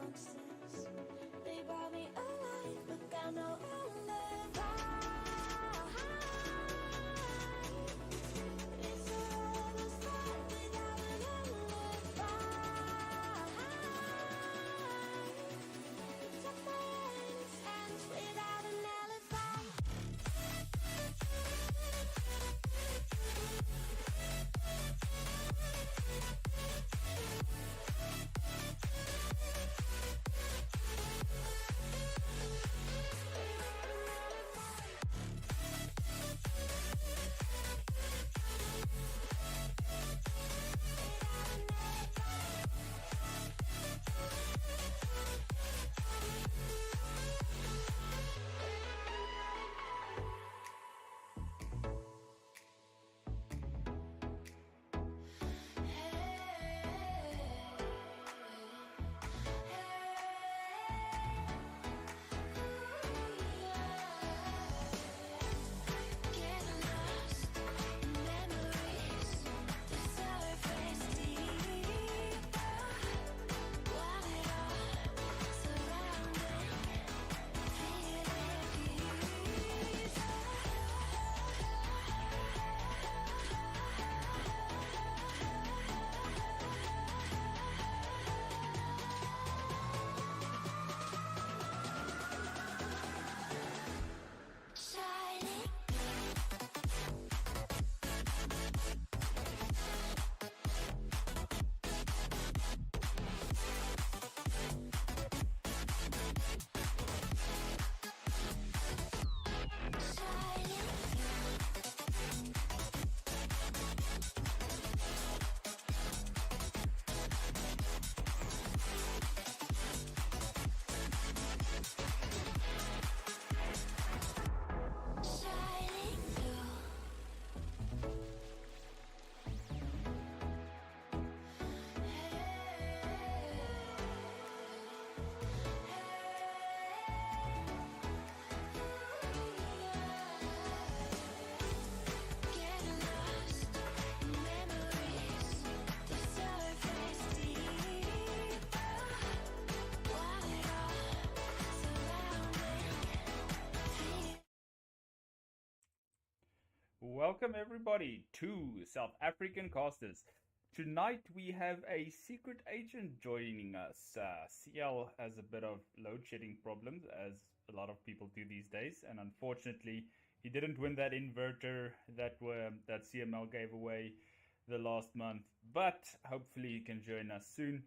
boxes. They brought me alive, look, I know I'll live It's a roller start without an alibi. It's a man's hands without an alibi. Welcome everybody to South African Casters. Tonight we have a secret agent joining us. Cyal has a bit of load shedding problems, as a lot of people do these days, and unfortunately he didn't win that inverter that CML gave away the last month. But hopefully he can join us soon.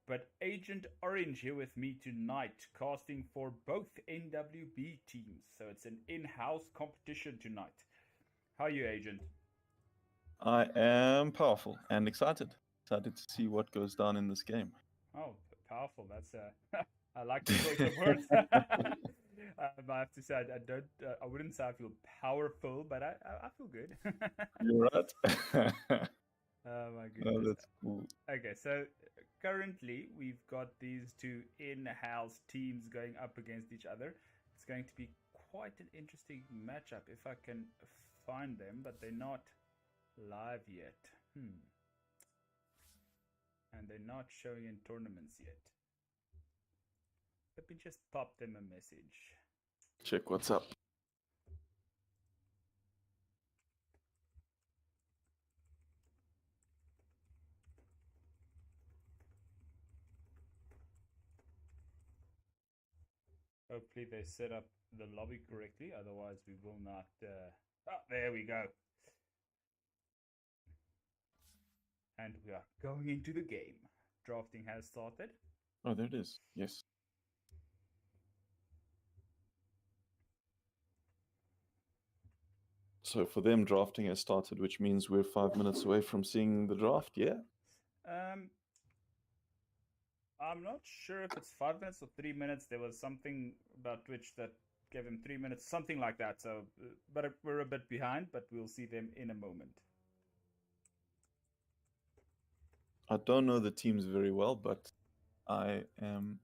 But Agent Orange here with me tonight, casting for both NWB teams. So it's an in-house competition tonight. How are you, Agent? I am powerful and excited. Excited to see what goes down in this game. Oh, powerful. That's I like the choice of words. I have to say, I don't. I wouldn't say I feel powerful, but I feel good. You're right. Oh my Oh, goodness. that's cool. Okay, so currently we've got these two in-house teams going up against each other. It's going to be quite an interesting matchup if I can find them, but they're not live yet. And they're not showing in tournaments yet. Let me just pop them a message. Check what's up. Hopefully they set up the lobby correctly, otherwise we will not... there we go. And we are going into the game. Drafting has started. Oh, there it is. Yes. So for them, drafting has started, which means we're 5 minutes away from seeing the draft, yeah? I'm not sure if it's 5 minutes or 3 minutes. There was something about Twitch that gave him 3 minutes, something like that. So, but we're a bit behind, but we'll see them in a moment. I don't know the teams very well, but I am...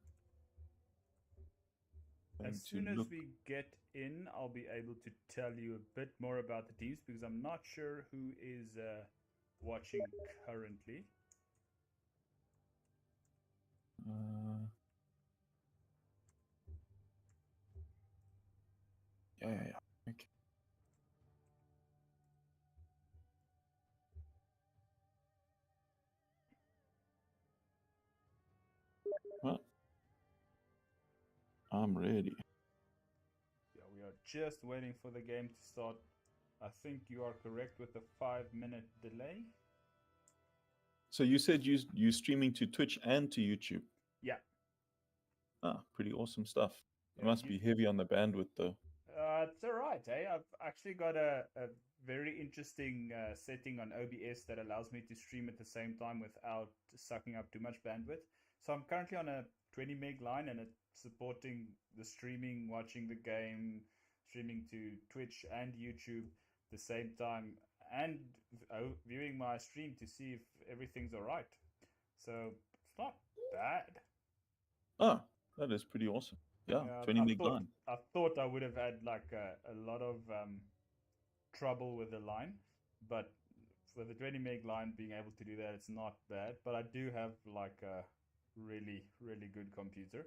As soon as we get in, I'll be able to tell you a bit more about the teams, because I'm not sure who is watching currently. Okay. Okay. Well, I'm ready. Yeah, we are just waiting for the game to start. I think you are correct with the 5 minute delay. So you said you streaming to Twitch and to YouTube. Yeah. Ah, pretty awesome stuff. It Yeah, must be heavy on the bandwidth though. it's all right. Hey, I've actually got a very interesting setting on OBS that allows me to stream at the same time without sucking up too much bandwidth. So I'm currently on a 20 meg line and it's supporting the streaming, watching the game, streaming to Twitch and YouTube at the same time, and viewing my stream to see if everything's all right. So it's not bad. Ah, that is pretty awesome. Yeah, Yeah, 20 meg line. I thought I would have had like a lot of trouble with the line, but for the 20 meg line being able to do that, it's not bad. But I do have like a really good computer,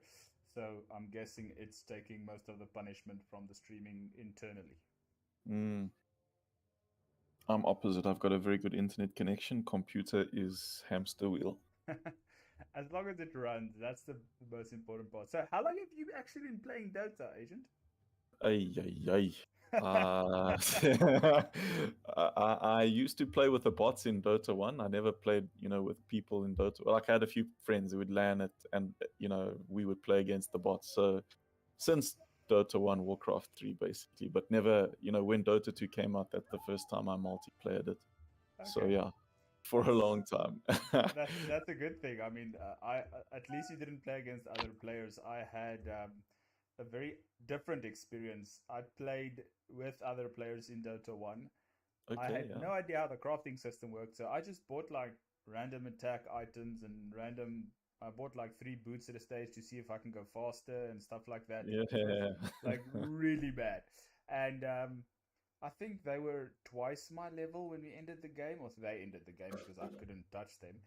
so I'm guessing it's taking most of the punishment from the streaming internally. Mm. I'm opposite. I've got a very good internet connection. Computer is hamster wheel. As long as it runs, that's the most important part. So, how long have you actually been playing Dota, Agent? Ay, ay, ay. I used to play with the bots in Dota 1. I never played, with people in Dota. Like I had a few friends who would LAN it and, we would play against the bots. So since Dota 1, Warcraft 3, basically, but never, when Dota 2 came out, that's the first time I multiplayed it. Okay. So yeah, for a long time. That's a good thing. I mean, I at least you didn't play against other players. I had a very different experience. I played with other players in Dota 1. I Okay, had yeah. no idea how the crafting system worked, so I just bought like random attack items and I bought like 3 boots at a stage to see if I can go faster and stuff like that. Yeah. It was like really bad. And I think they were twice my level when we ended the game, or they ended the game because I couldn't touch them.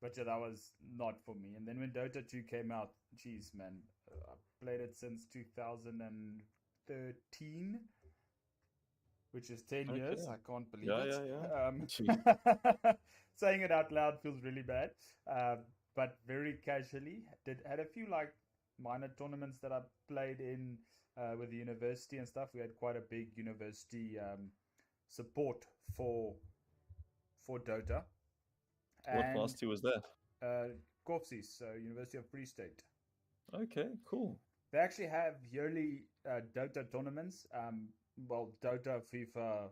But yeah, that was not for me. And then when Dota 2 came out, geez, man, I played it since 2013, which is 10 years. Okay. I can't believe Yeah, it. yeah. Jeez. Saying it out loud feels really bad, but very casually. Had a few like minor tournaments that I played in with the university and stuff. We had quite a big university support for Dota. What And varsity was that? Corpses, so University of Free State. Okay, cool. They actually have yearly Dota tournaments. Well, Dota, FIFA,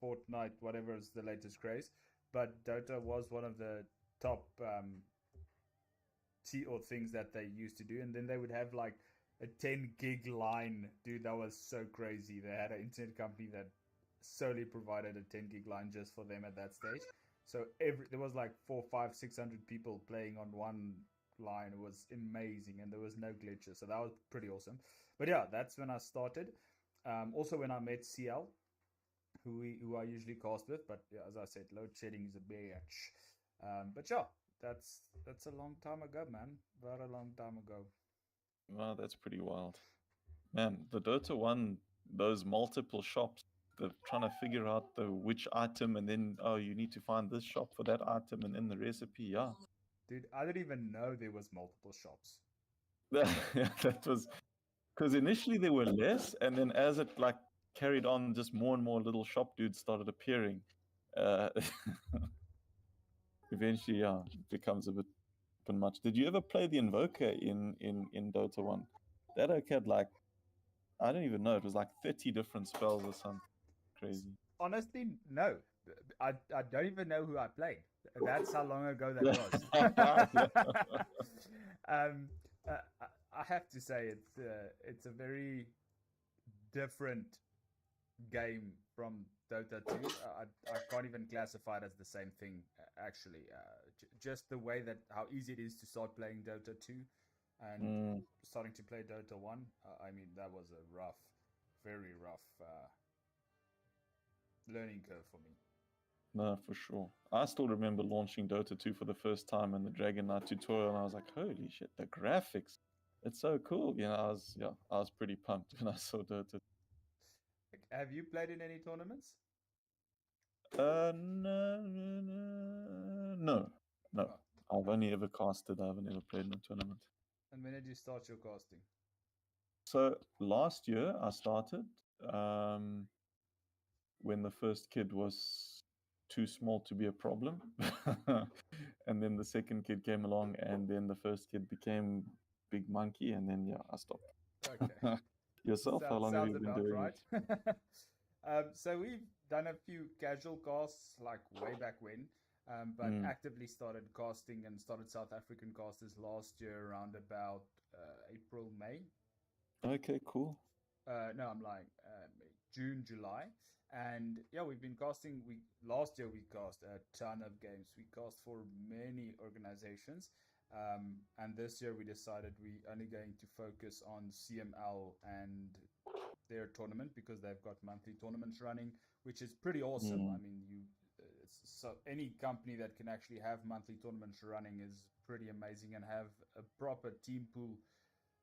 Fortnite, whatever is the latest craze. But Dota was one of the top things that they used to do. And then they would have like a 10 gig line. Dude, that was so crazy. They had an internet company that solely provided a 10 gig line just for them at that stage. So there was like 400, 500, 600 people playing on one line. It was amazing, and there was no glitches, so that was pretty awesome. But yeah, that's when I started. Also, when I met Cyal, who I usually cast with, but yeah, as I said, load shedding is a bitch. But yeah, that's a long time ago, man. Very long time ago. Wow, that's pretty wild. Man, the Dota 1, those multiple shops, they're trying to figure out which item, and then, oh, you need to find this shop for that item, and then the recipe, yeah. Dude, I didn't even know there was multiple shops. That was because initially there were less, and then as it like carried on, just more and more little shop dudes started appearing. Uh, Eventually, yeah, it becomes a bit much. Did you ever play the Invoker in Dota 1? That had like, I don't even know, it was like 30 different spells or something crazy. Honestly, no. I don't even know who I played. That's how long ago that was. I have to say it's a very different game from Dota 2. I can't even classify it as the same thing, actually. Just the way that how easy it is to start playing Dota 2 and starting to play Dota 1. I mean, that was a very rough learning curve for me. No, for sure. I still remember launching Dota 2 for the first time in the Dragon Knight tutorial, and I was like, holy shit, the graphics. It's so cool. I was pretty pumped when I saw Dota. Have you played in any tournaments? No, no, no. Oh, I've okay. only ever casted. I haven't ever played in a tournament. And when did you start your casting? So last year I started um, when the first kid was too small to be a problem, and then the second kid came along, and then the first kid became big monkey, and then yeah, I stopped. Okay. Yourself? How long have Sounds you been about doing right. it? So we've done a few casual casts like way back when, but Mm. actively started casting and started South African casters last year around about April, May. Okay, cool. No, I'm lying. June, July, and yeah, we've been casting. We last year we cast a ton of games. We cast for many organizations, and this year we decided we only going to focus on CML and their tournament because they've got monthly tournaments running, which is pretty awesome. I Mm. mean, so any company that can actually have monthly tournaments running is pretty amazing, and have a proper team pool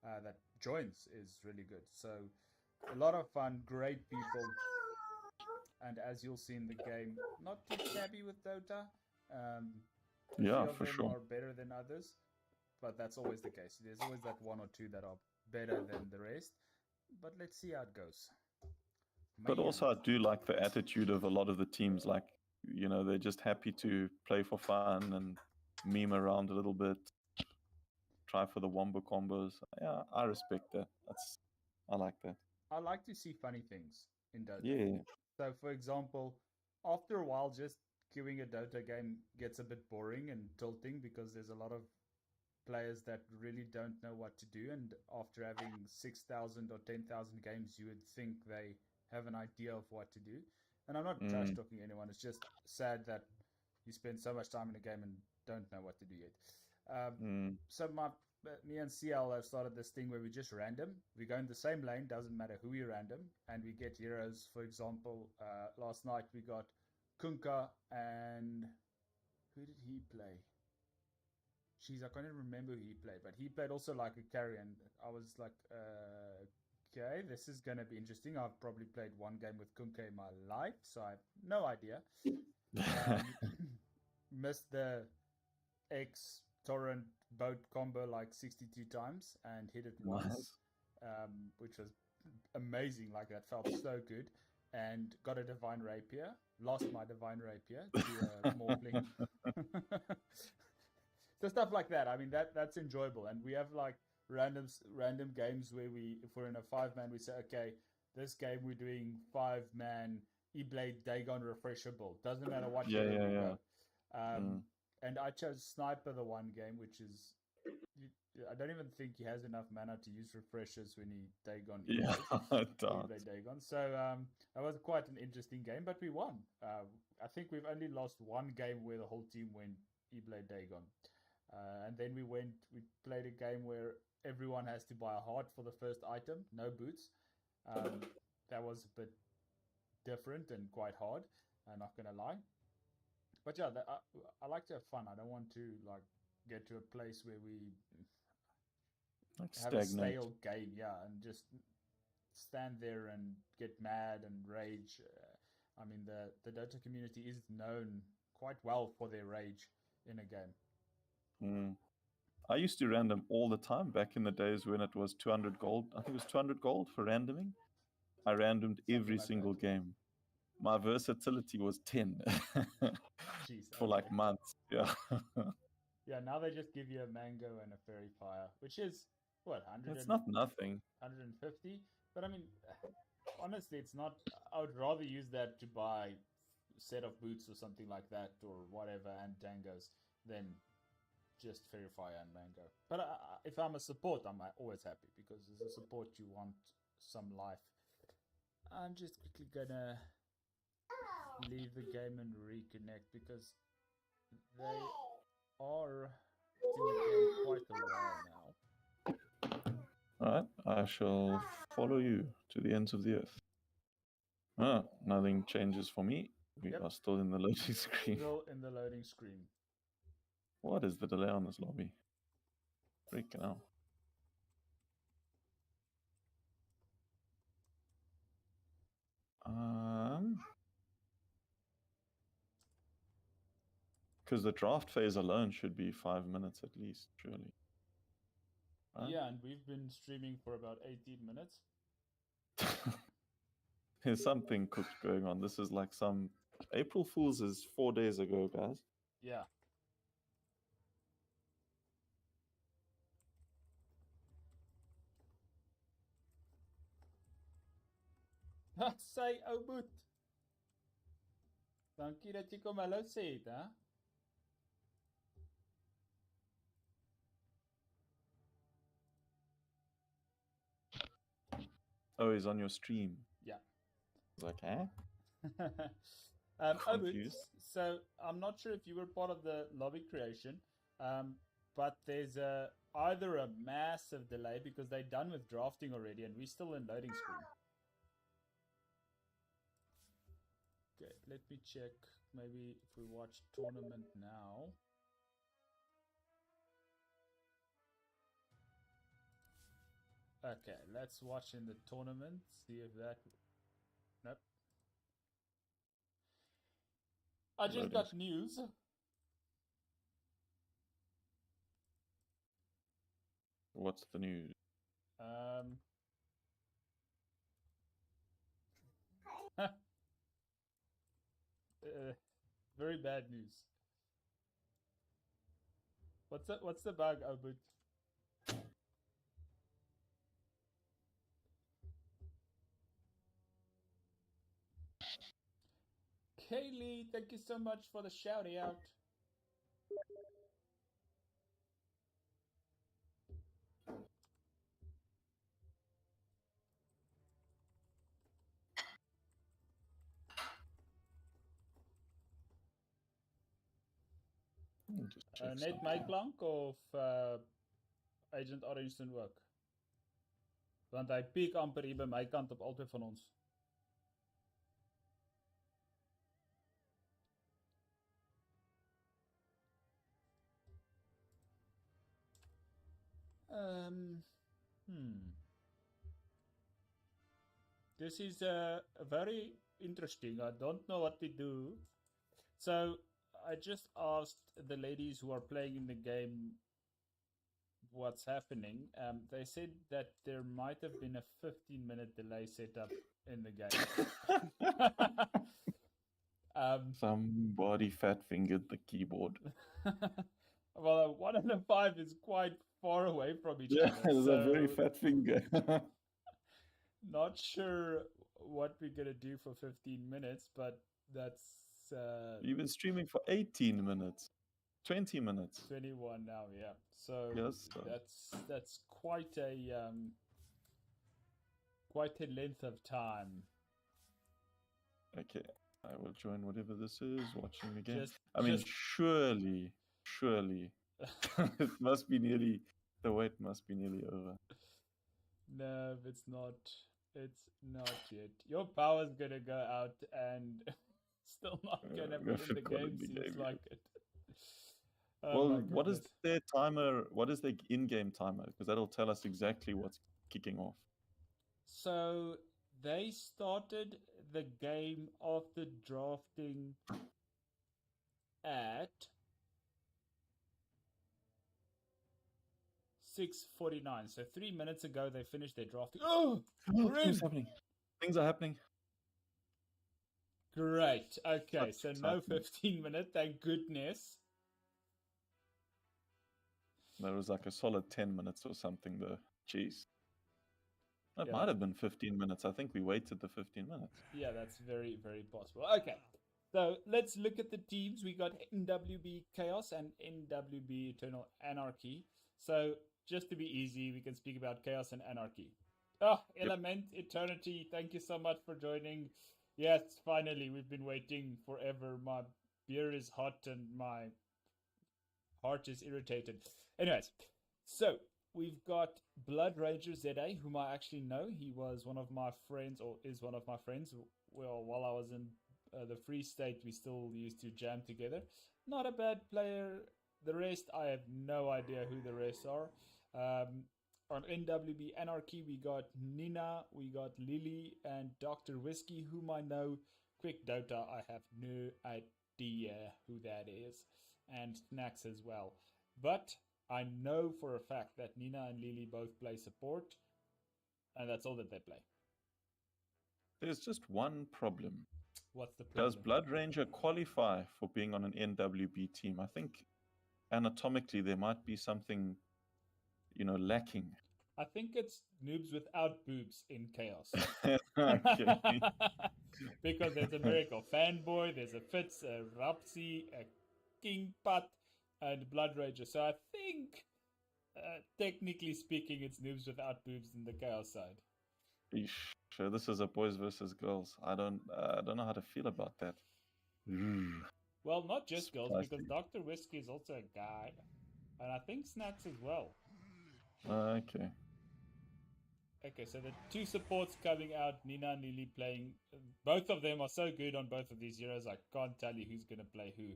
that joins is really good. So a lot of fun, great people, and as you'll see in the game, not too shabby with Dota. A few Yeah, of for them sure. are better than others, but that's always the case. There's always that one or two that are better than the rest. But let's see how it goes. But Man, also, I do like the attitude of a lot of the teams. Like, they're just happy to play for fun and meme around a little bit, try for the wombo combos. Yeah, I respect that. I like that. I like to see funny things in Dota. Yeah. So, for example, after a while, just queuing a Dota game gets a bit boring and tilting because there's a lot of players that really don't know what to do. And after having 6,000 or 10,000 games, you would think they have an idea of what to do. And I'm not trash Mm. talking anyone, it's just sad that you spend so much time in a game and don't know what to do yet. Um, Mm. so me and CL have started this thing where we just random. We go in the same lane, doesn't matter who we random, and we get heroes. For example, last night we got Kunka and who did he play? Jeez, I can't even remember who he played, but he played also like a carry, and I was like, okay, this is gonna be interesting. I've probably played one game with Kunke in my life, so I have no idea. Missed the X torrent boat combo like 62 times and hit it once, Nice. which was amazing. Like that felt so good. And got a divine rapier. Lost my divine rapier to a morphling. So stuff like that. I mean, that's enjoyable, and we have like random games where if we're in a 5-man, we say, okay, this game we're doing 5-man E-Blade Dagon refreshable. Doesn't matter what Yeah, hero yeah, we yeah. go. Um, Mm. and I chose Sniper the one game, which is I don't even think he has enough mana to use refreshers when he Dagon Yeah, E-Blade. it does. E-Blade Dagon. So that was quite an interesting game, but we won. I think we've only lost one game where the whole team went E-Blade Dagon. And then we played a game where everyone has to buy a heart for the first item, no boots. That was a bit different and quite hard. I'm not gonna lie, but yeah, I like to have fun. I don't want to like get to a place where we Like have a stagnate. stale game, yeah, and just stand there and get mad and rage. I mean, the Dota community is known quite well for their rage in a game. Mm. I used to random all the time back in the days when it was 200 gold. I think it was 200 gold for randoming. I randomed Something every like that. single game. My versatility was 10 Jeez, for okay. like months. Yeah. Yeah, now they just give you a mango and a fairy fire, which is what, That's not nothing. 150? But I mean, honestly, it's not. I would rather use that to buy a set of boots or something like that or whatever and tangos than just fairy fire and mango. But if I'm a support, I'm always happy because as a support, you want some life. I'm just quickly gonna leave the game and reconnect because they are in the game quite a while now. All right. I shall follow you to the ends of the earth. Ah, nothing changes for me. We Yep, are still in the loading screen. still in the loading screen. What is the delay on this lobby? Freaking hell. Because the draft phase alone should be 5 minutes at least, surely. Right? Yeah, and we've been streaming for about 18 minutes. There's something cooked going on. This is like some April Fool's is 4 days ago, guys. Yeah. Sy ou boet. Dankie dat jy kom hallo sê het, hè? Oh, he's on your stream. Yeah. It's like, eh? Obut, Confused. so I'm not sure if you were part of the lobby creation, but there's either a massive delay because they're done with drafting already and we're still in loading screen. Okay, let me check. Maybe if we watch tournament now. Okay, let's watch in the tournament. See if that. Nope. I just Loading. got news. What's the news? Very bad news. What's the bug, Albert? Kaylee, thank you so much for the shout out. Just check Net my something. klank of Agent Orange doen ook? Want hy piek amper hier by my kant op albei van ons. This is very interesting. I don't know what to do. So I just asked the ladies who are playing in the game what's happening. They said that there might have been a 15-minute delay set up in the game. Somebody fat fingered the keyboard. Well, 1 and a 5 is quite far away from each Yeah, other. it's a very fat finger. Not sure what we're gonna do for 15 minutes, but that's You've been streaming for 18 minutes, 20 minutes. 21 now. Yeah, so Yes, that's quite a length of time. Okay, I will join whatever this is. Watching again. Just- I mean, just- surely, it must be nearly. The wait must be nearly over. No, it's not. It's not yet. Your power's gonna go out and still not gonna be in the forgot game. the Seems game, like it. Well, my what is goodness. their timer? What is their in-game timer? Because that'll tell us exactly what's kicking off. So they started the game of the drafting at 6:49. So 3 minutes ago they finished their drafting. Oh, Things happening. Things are happening. great. Okay, Such so no excitement. 15-minute. Thank goodness. That was like a solid 10 minutes or something, though. Jeez. That Yeah. might have been 15 minutes. I think we waited the 15 minutes. Yeah, that's very, very possible. Okay, so let's look at the teams. We got NWB Chaos and NWB Eternal Anarchy. So just to be easy, we can speak about Chaos and Anarchy. Oh, Element Eternity, thank you so much for joining. Yes, finally, we've been waiting forever. My beer is hot and my heart is irritated. Anyways, so we've got Blood Ranger ZA, whom I actually know. He was one of my friends, or is one of my friends. Well, while I was in the Free State, we still used to jam together. Not a bad player. The rest, I have no idea who the rest are. on NWB Anarchy, we got Nina, we got Lily, and Dr. Whiskey, whom I know. Quick Dota, I have no idea who that is, and Snacks as well. But I know for a fact that Nina and Lily both play support, and that's all that they play. There's just one problem. What's the Does problem? Blood Ranger qualify for being on an NWB team? I think anatomically there might be something, lacking. I think it's noobs without boobs in Chaos. Okay. Because there's a Miracle Fanboy, there's a Fitz, a Rapsi, a King Pat, and Blood Ranger. So I think, technically speaking, it's noobs without boobs in the Chaos side. Eesh. Sure, this is a boys versus girls. I don't know how to feel about that. Well, not just girls, Spicy. because Dr. Whiskey is also a guy. And I think Snacks as well. Okay. Okay, so the two supports coming out, Nina and Lily playing. Both of them are so good on both of these heroes, I can't tell you who's going to play who.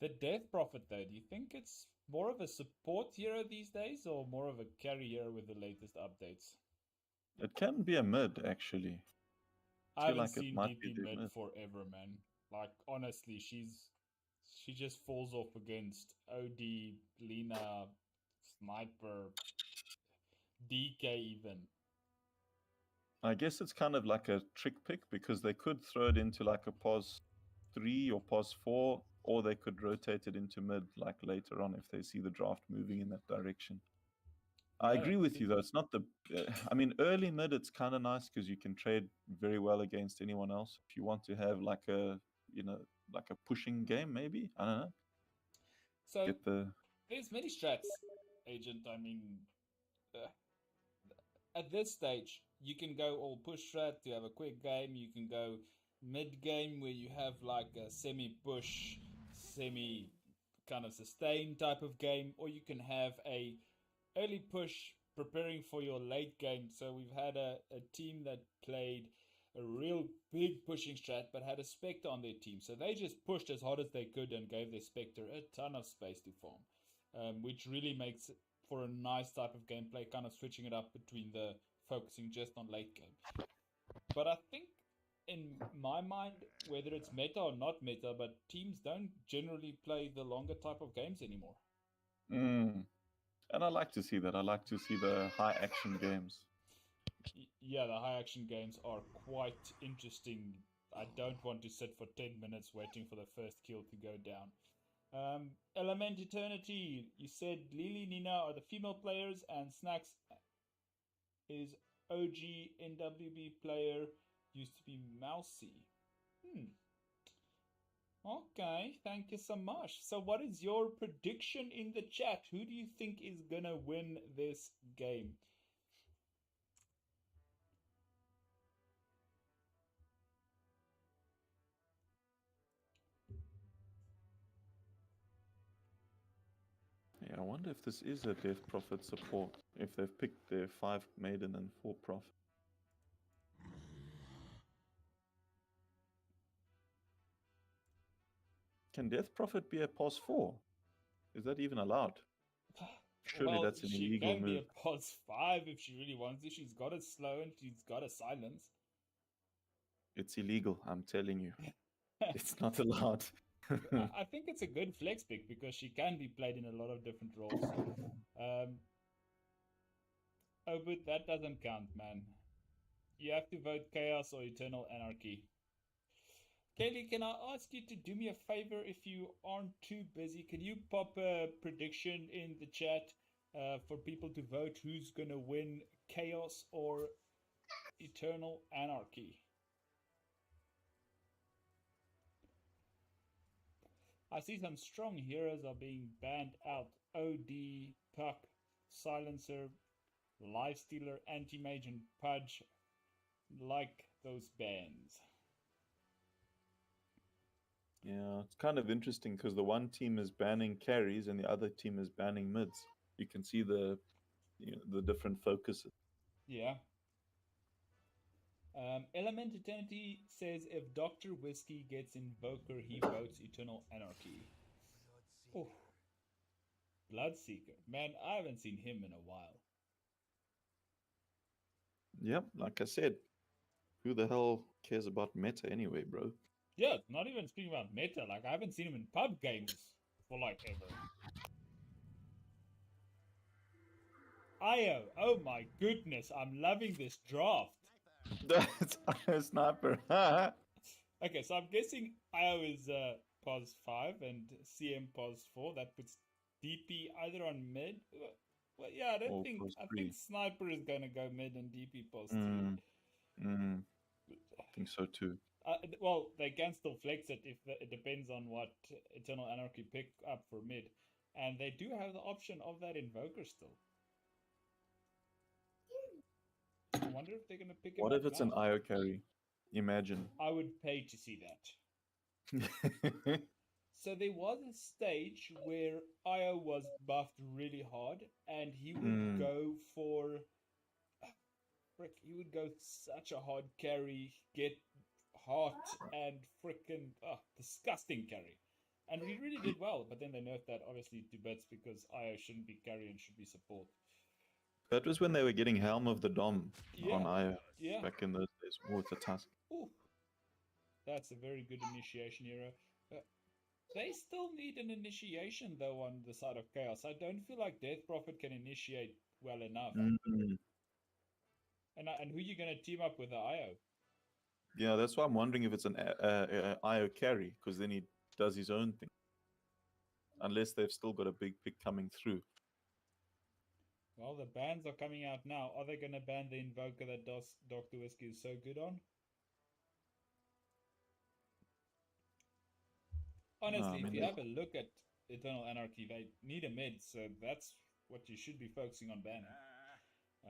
The Death Prophet, though, do you think it's more of a support hero these days or more of a carry hero with the latest updates? It can be a mid, actually. I haven't like it seen might be DP the mid mid. forever, man. Like, honestly, she just falls off against OD, Lena, Sniper, DK even. I guess it's kind of like a trick pick because they could throw it into like a pos 3 or pos 4, or they could rotate it into mid like later on if they see the draft moving in that direction. I agree with you though. It's not the. I mean, early mid it's kind of nice because you can trade very well against anyone else. If you want to have like a like a pushing game, maybe I don't know. So Get the. there's many strats, Agent. I mean, at this stage, you can go all push strat to have a quick game. You can go mid game where you have like a semi push, semi kind of sustain type of game, or you can have a early push preparing for your late game. So we've had a team that played a real big pushing strat but had a Spectre on their team. So they just pushed as hard as they could and gave their Spectre a ton of space to farm, which really makes it for a nice type of gameplay, kind of switching it up between the focusing just on late game. But I think in my mind, whether it's meta or not meta, but teams don't generally play the longer type of games anymore. And I like to see that. I like to see the high action games. Yeah, the high action games are quite interesting. I don't want to sit for 10 minutes waiting for the first kill to go down. Element Eternity, you said Lily, Nina are the female players, and Snacks is OG NWB player, used to be Mousy. Okay, thank you so much. So what is your prediction in the chat? Who do you think is gonna win this game? Yeah, I wonder if this is a Death Prophet support. If they've picked their 5 Maiden and 4 Prophet. Can Death Prophet be a pos 4? Is that even allowed? Surely Well, that's an she illegal can move. be a pos 5 if she really wants to. She's got a slow and she's got a silence. It's illegal, I'm telling you. It's not allowed. I think it's a good flex pick because she can be played in a lot of different roles. Oh, but that doesn't count, man. You have to vote Chaos or Eternal Anarchy. Kaylee, can I ask you to do me a favor if you aren't too busy? Can you pop a prediction in the chat for people to vote who's going to win Chaos or Eternal Anarchy? I see some strong heroes are being banned out. OD, Puck, Silencer, Lifestealer, Anti-Mage, and Pudge. Like those bans. Yeah, it's kind of interesting because the one team is banning carries and the other team is banning mids. You can see the different focuses. Yeah. Element Eternity says if Dr. Whiskey gets Invoker, he votes Eternal Anarchy. Oh. Bloodseeker. Man, I haven't seen him in a while. Yep, like I said, who the hell cares about meta anyway, bro? Yeah, not even speaking about meta. Like, I haven't seen him in pub games for like ever. Io, oh my goodness, I'm loving this draft. That's a sniper. Okay, so I'm guessing Io is pos 5 and CM pos 4. That puts DP either on mid. Well, yeah, Or plus I think 3. Sniper is gonna go mid and DP pos 3. Mm, I think so too. Well, they can still flex it if it depends on what Eternal Anarchy pick up for mid, and they do have the option of that Invoker still. I wonder if they're gonna pick him What up if it's now. an IO carry? Imagine. I would pay to see that. So there was a stage where Io was buffed really hard, and he would go for frick. He would go such a hard carry, get hot and freaking disgusting carry, and he really did well. But then they nerfed that obviously to bits because Io shouldn't be carry and should be support. That was when they were getting Helm of the Dom on Yeah, IO yeah. back in those days. Oh, it's a task. Ooh, that's a very good initiation hero. They still need an initiation though on the side of Chaos. I don't feel like Death Prophet can initiate well enough. And who you gonna team up with the IO? Yeah, that's why I'm wondering if it's an IO carry, because then he does his own thing. Unless they've still got a big pick coming through. Well, the bans are coming out now. Are they gonna ban the Invoker that Dr. Whiskey is so good on? Honestly, if you have a look at Eternal Anarchy, they need a mid, so that's what you should be focusing on banning.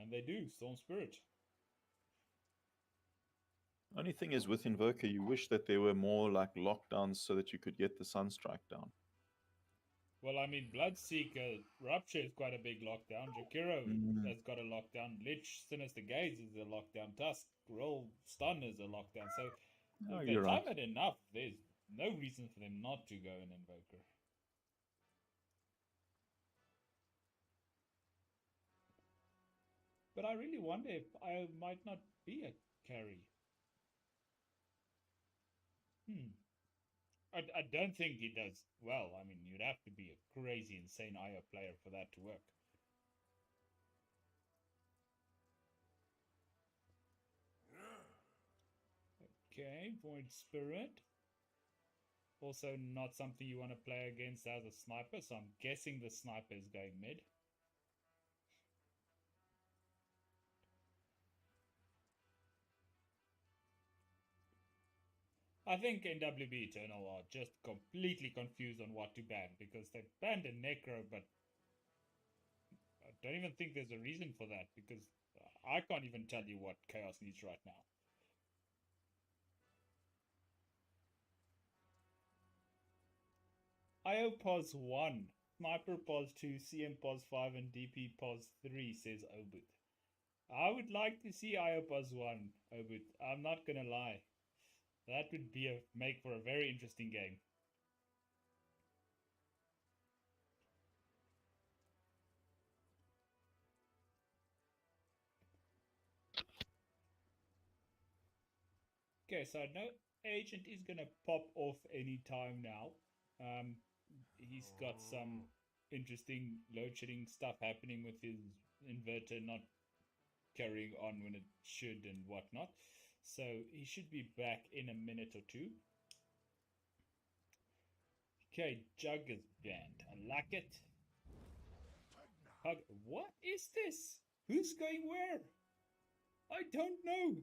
And they do, Storm Spirit. Only thing is with Invoker, you wish that there were more like lockdowns so that you could get the Sunstrike down. Well, I mean, Bloodseeker Rupture is quite a big lockdown. Jakiro has got a lockdown. Lich Sinister Gaze is a lockdown. Tusk Roll Stun is a lockdown. So if they time it enough, there's no reason for them not to go in Invoker. But I really wonder if I might not be a carry. I don't think he does well. I mean, you'd have to be a crazy, insane IO player for that to work. Okay, Void Spirit. Also not something you want to play against as a sniper, so I'm guessing the sniper is going mid. I think NWB Eternal are just completely confused on what to ban because they banned a Necro, but I don't even think there's a reason for that because I can't even tell you what Chaos needs right now. IO pos 1, Sniper pos 2, CM pos 5, and DP pos 3, says Obut. I would like to see IO pos 1, Obut. I'm not gonna lie. That would be make for a very interesting game. Okay, so I know Agent is gonna pop off any time now. He's got some interesting load shedding stuff happening with his inverter not carrying on when it should and whatnot. So he should be back in a minute or two. Okay, Jug is banned. I like it. What is this? Who's going where? I don't know.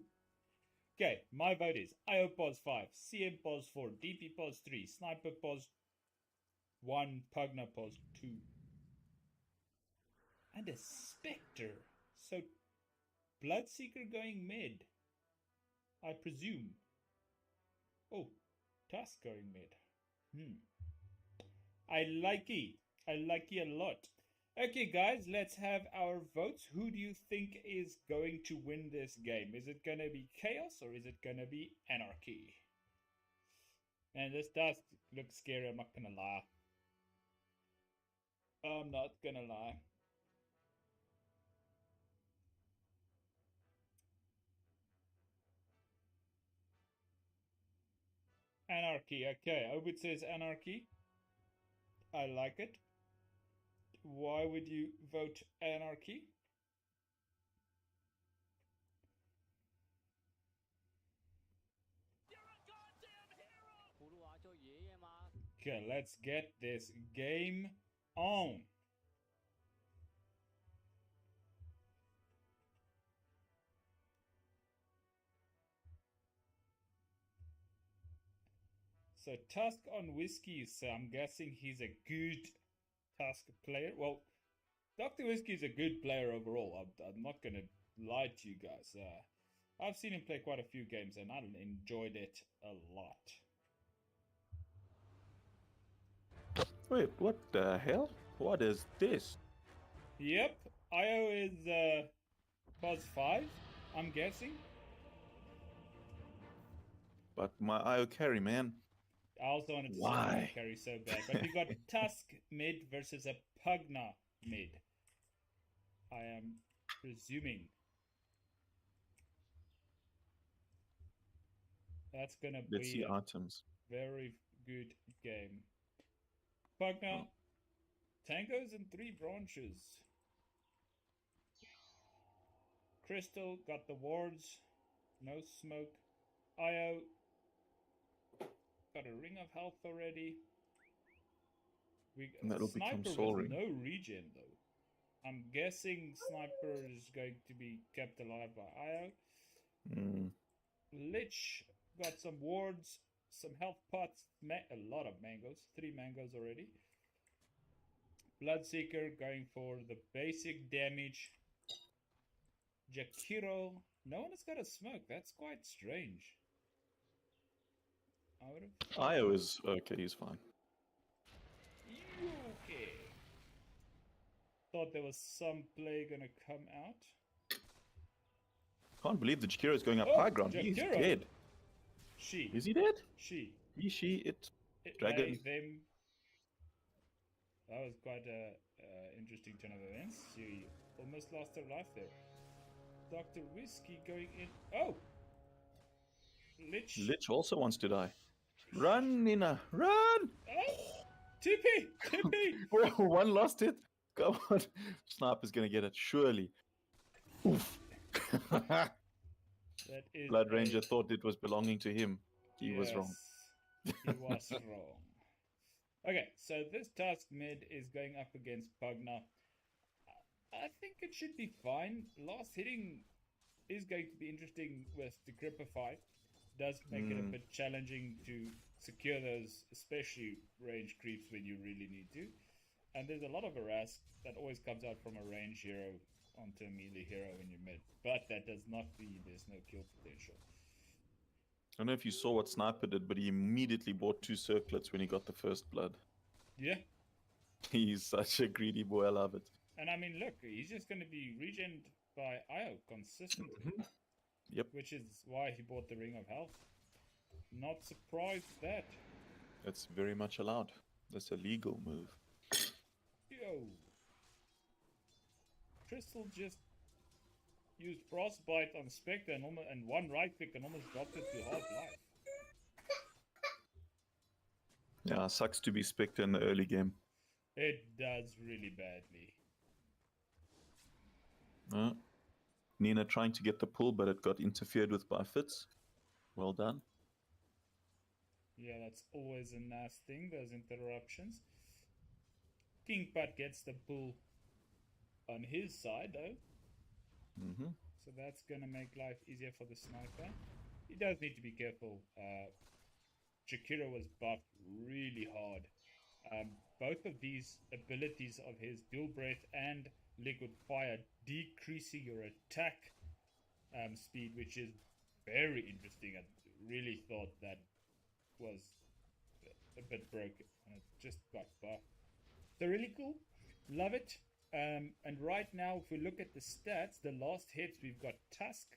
Okay, my vote is IO pos 5, CM pos 4, DP pos 3, Sniper pos 1, Pugna pos 2. And a Spectre. So, Bloodseeker going mid. I presume. Oh, Tusk going mid. I like it. I like it a lot. Okay, guys, let's have our votes. Who do you think is going to win this game? Is it going to be Chaos or is it going to be Anarchy? And this does look scary, I'm not going to lie. I'm not going to lie. Anarchy. Okay, Obit says anarchy. I like it. Why would you vote anarchy? Okay, let's get this game on. So Tusk on Whiskey, so I'm guessing he's a good Tusk player. Well, Dr. Whiskey is a good player overall. I'm not going to lie to you guys. I've seen him play quite a few games and I enjoyed it a lot. Wait, what the hell? What is this? Yep, IO is Buzz 5, I'm guessing. But my IO carry, man. I also wanted to see Why? IO carry so bad. But we got Tusk mid versus a Pugna mid. I am presuming. That's gonna Let's see be a items. very good game. Pugna, tangos and 3 branches. Crystal got the wards, no smoke. IO got a ring of health already. And that'll become Sniper Soul with Ring. no regen though. I'm guessing Sniper is going to be kept alive by IO. Mm. Lich got some wards, some health pots, a lot of mangoes, 3 mangoes already. Bloodseeker going for the basic damage. Jakiro, no one has got a smoke. That's quite strange. I would have. IO is okay, he's fine. Okay. Thought there was some play gonna come out. Can't believe the Jakiro is going up Oh, high ground. He's Jakiro. dead. She. Is he dead? She. He, she, it. It Dragon. made them. That was quite a interesting turn of events. She almost lost her life there. Dr. Whiskey going in. Oh! Lich. Lich also wants to die. Run, Nina, run! Oh! TP! TP! Oh, one lost it. Come on. Sniper's gonna get it, surely. Oof. That is Blood Ranger thought it was belonging to him. He was wrong. He was wrong. Okay, so this task mid is going up against Pugna. I think it should be fine. Last hitting is going to be interesting with the Grippify. Does make it a bit challenging to secure those, especially range creeps when you really need to. And there's a lot of harass that always comes out from a range hero onto a melee hero when you're mid. But that does not mean there's no kill potential. I don't know if you saw what Sniper did, but he immediately bought 2 circlets when he got the first blood. Yeah. He's such a greedy boy, I love it. And I mean, look, he's just going to be regened by IO consistently. Yep. Which is why he bought the Ring of Health. Not surprised at that. That's very much allowed. That's a legal move. Yo. Crystal just used Frostbite on Spectre and one right click and almost dropped it to half life. Yeah, sucks to be Spectre in the early game. It does really badly. Nina trying to get the pull, but it got interfered with by Fitz. Well done. Yeah, that's always a nice thing, those interruptions. Kingpad gets the pull on his side, though. So that's going to make life easier for the sniper. He does need to be careful. Jakiro was buffed really hard. Both of these abilities of his Dual Breath and Liquid Fire decreasing your attack speed, which is very interesting. I really thought that was a bit broken and it just got buffed. So really cool. Love it. And right now, if we look at the stats, the last hits, we've got Tusk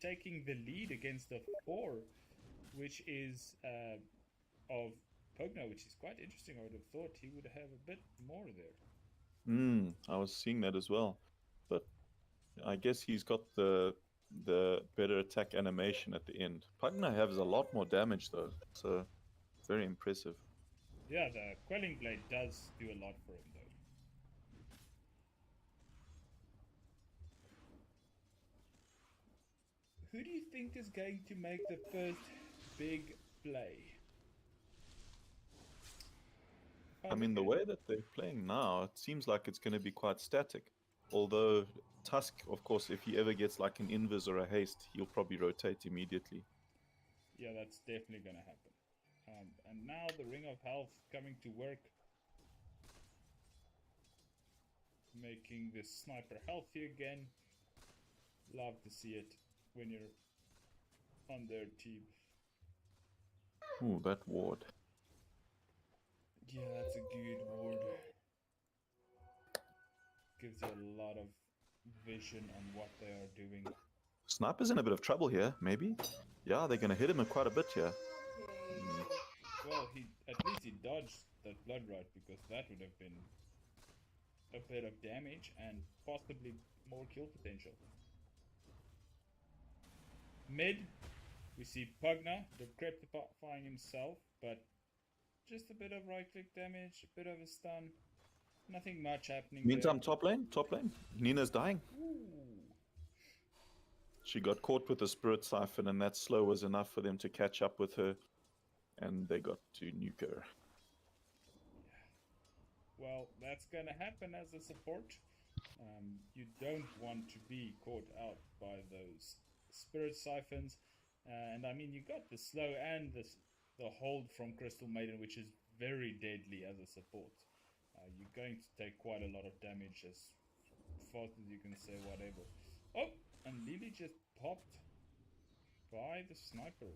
taking the lead against the 4, which is of Pugna, which is quite interesting. I would have thought he would have a bit more there. I was seeing that as well. But I guess he's got the better attack animation at the end. Pugna has a lot more damage though, so very impressive. Yeah, the Quelling Blade does do a lot for him, though. Who do you think is going to make the first big play? I mean, the way that they're playing now, it seems like it's going to be quite static. Although Tusk, of course, if he ever gets like an invis or a haste, he'll probably rotate immediately. Yeah, that's definitely going to happen. And now the Ring of Health coming to work. Making this sniper healthy again. Love to see it when you're on their team. Ooh, that ward. Yeah, that's a good ward. Gives you a lot of vision on what they are doing. Sniper's in a bit of trouble here, maybe? Yeah, they're going to hit him quite a bit here. Well, at least he dodged that blood rot, because that would have been a bit of damage and possibly more kill potential. Mid, we see Pugna decryptifying himself, but just a bit of right click damage, a bit of a stun. Nothing much happening. Meantime, top lane. Nina's dying. Ooh. She got caught with the Spirit Siphon, and that slow was enough for them to catch up with her, and they got to nuke her. Well, that's gonna happen as a support. You don't want to be caught out by those Spirit Siphons. And I mean, you got the slow and the hold from Crystal Maiden, which is very deadly as a support. You're going to take quite a lot of damage as fast as you can say whatever. Oh, and Lily just popped by the sniper.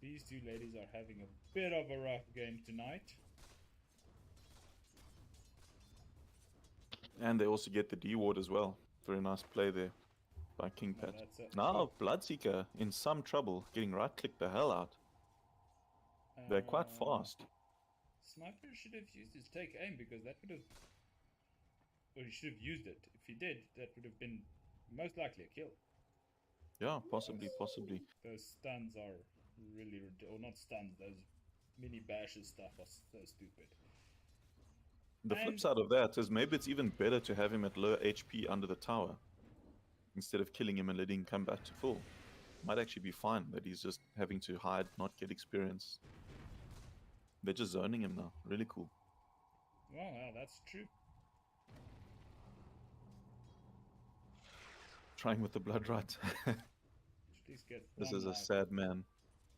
These two ladies are having a bit of a rough game tonight. And they also get the D ward as well. Very nice play there by King Pat. Now Bloodseeker in some trouble, getting right clicked the hell out. They're quite fast. Sniper should have used his take aim, because that would have... Or he should have used it. If he did, that would have been most likely a kill. Yeah, possibly. Those stuns are really... Or not stuns, those mini bashes stuff are so stupid. The flip side of that is maybe it's even better to have him at low HP under the tower, instead of killing him and letting him come back to full. Might actually be fine that he's just having to hide, not get experience. They're just zoning him now. Really cool. Well, that's true. Trying with the blood right. This is a life. sad man.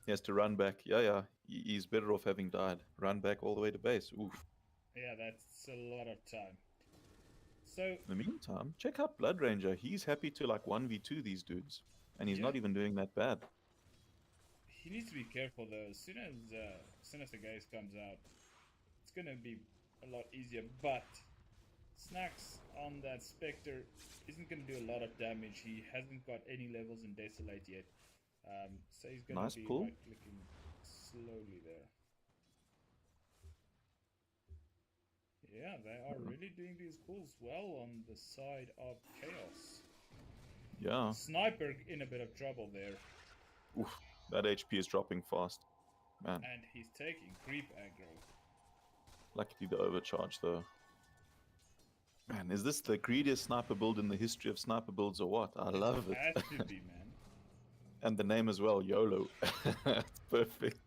He has to run back. Yeah. He's better off having died. Run back all the way to base. Oof. Yeah, that's a lot of time. So in the meantime, check out Blood Ranger. He's happy to like 1v2 these dudes. And he's not even doing that bad. He needs to be careful though. As soon as the Gaze comes out, it's gonna be a lot easier. But Snacks on that Spectre isn't gonna do a lot of damage. He hasn't got any levels in Desolate yet. So he's gonna be right clicking slowly there. Yeah, they are really doing these pulls well on the side of Chaos. Yeah. Sniper in a bit of trouble there. Oof, that HP is dropping fast. Man. And he's taking creep aggro. Luckily the overcharge though. Man, is this the greediest sniper build in the history of sniper builds or what? I love it. It has to be, man. And the name as well, YOLO. It's perfect.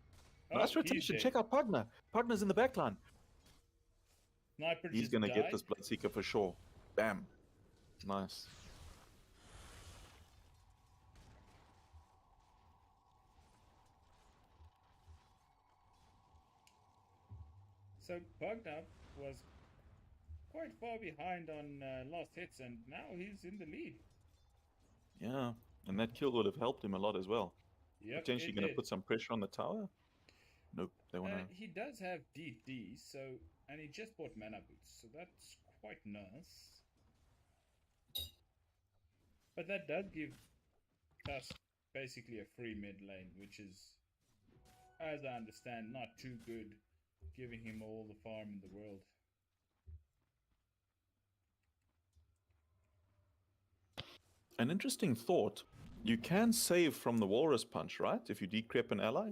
Nice rotation. Check out Pugna. Pugna's in the backline. Sniper He's gonna get this Bloodseeker for sure. Bam. Nice. So Pugna was quite far behind on last hits, and now he's in the lead. Yeah, and that kill would have helped him a lot as well. Yep, potentially going to put some pressure on the tower. Nope, they want to. He does have DD, so, and he just bought mana boots, so that's quite nice. But that does give us basically a free mid lane, which is, as I understand, not too good, giving him all the farm in the world. An interesting thought. You can save from the Walrus Punch, right? If you decrep an ally?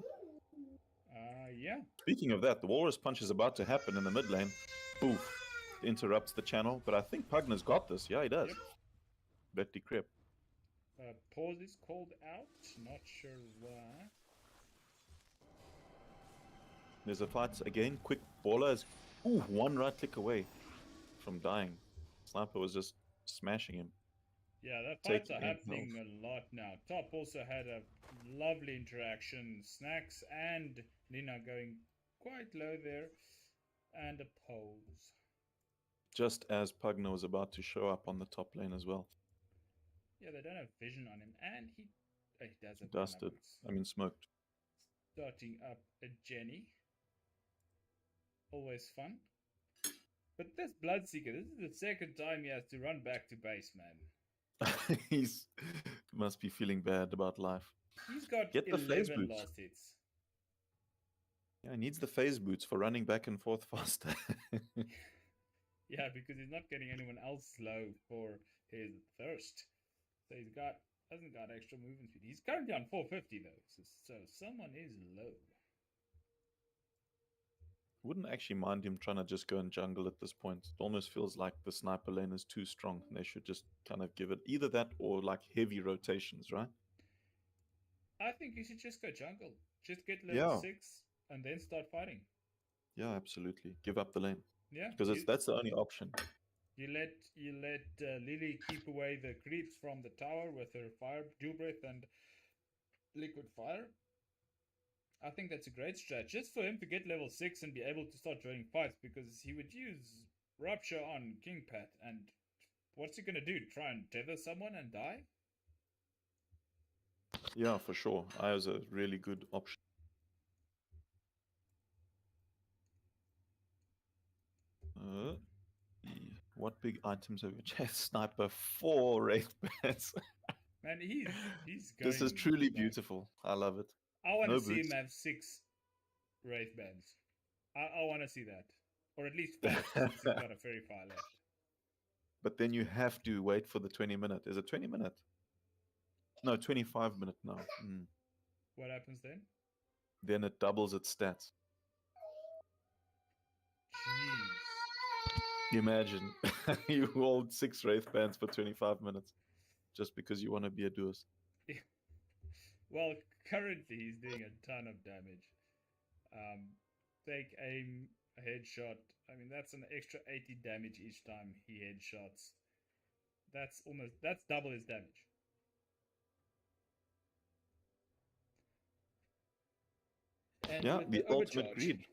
Yeah. Speaking of that, the Walrus Punch is about to happen in the mid lane. Oof. Interrupts the channel, but I think Pugner's got this. Yeah, he does. Yep. Betty Crip. Pause is called out. Not sure why. There's a fight again. Quick baller is one right click away from dying. Sniper was just smashing him. Yeah, that fights Taking are in happening health. a lot now. Top also had a lovely interaction. Snacks and Lina going quite low there. And a pose. Just as Pugner was about to show up on the top lane as well. Yeah, they don't have vision on him. And he does have Dusted. Smoked. Starting up a Jenny. Always fun. But this Bloodseeker, this is the second time he has to run back to base, man. He's must be feeling bad about life. He's got Get the phase 11 boots. last hits. Yeah, he needs the phase boots for running back and forth faster. Yeah, because he's not getting anyone else low for his thirst. So hasn't got extra movement speed. He's currently on 450 though, so someone is low. Wouldn't actually mind him trying to just go and jungle at this point. It almost feels like the sniper lane is too strong. They should just kind of give it either that or like heavy rotations, right? I think you should just go jungle. Just get level 6 and then start fighting. Yeah, absolutely. Give up the lane. Yeah, because that's the only option. You let Lily keep away the creeps from the tower with her fire, dual breath, and liquid fire. I think that's a great strat, just for him to get level 6 and be able to start joining fights, because he would use Rupture on Kingpat, and what's he gonna do? Try and tether someone and die? Yeah, for sure. I was a really good option. What big items have you? Sniper 4 Wraith Bands. Man, he's going. This is truly beautiful. I love it. I want to see him have 6 Wraith Bands. I want to see that. Or at least 5, since he's got a very far left. But then you have to wait for the 20-minute. Is it 20-minute? No, 25-minute now. What happens then? Then it doubles its stats. Jeez. Imagine you hold 6 Wraith Bands for 25 minutes just because you want to be a duelist. Well, currently he's doing a ton of damage. Take aim, a headshot. I mean, that's an extra 80 damage each time he headshots. That's double his damage. And yeah, the ultimate greed.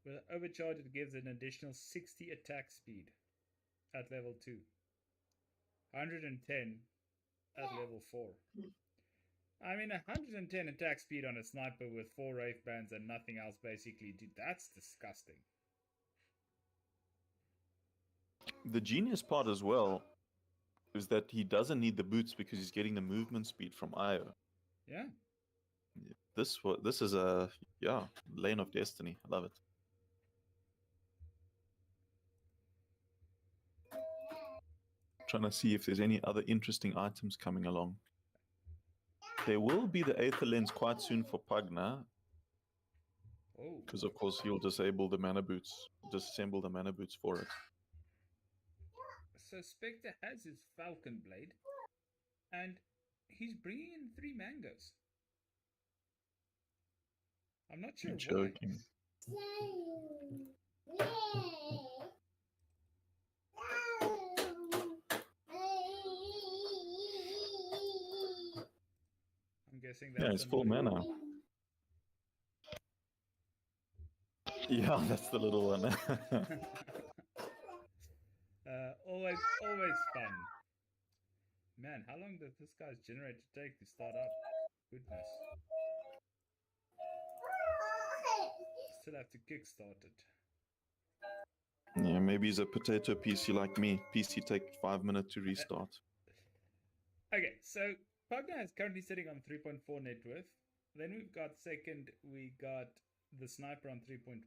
With an overcharge, it gives an additional 60 attack speed at level 2. 110 at level 4. I mean, 110 attack speed on a sniper with 4 Wraith Bands and nothing else, basically. Dude, that's disgusting. The genius part as well is that he doesn't need the boots because he's getting the movement speed from Io. Yeah. This is a lane of destiny. I love it. Trying to see if there's any other interesting items coming along. There will be the Aether Lens quite soon for Pugner. Because of course he'll disable the mana boots, disassemble the mana boots for it. So Spectre has his Falcon Blade, and he's bringing in 3 mangoes. I'm not sure You're joking. I'm guessing that's it's full mana. Yeah, that's the little one. Always fun. Man, how long does this guy's generator take to start up? Goodness. Still have to kickstart it. Yeah, maybe he's a potato PC like me. PC take 5 minutes to restart. Okay, so Pugner is currently sitting on 3.4 net worth. Then we got the sniper on 3.1.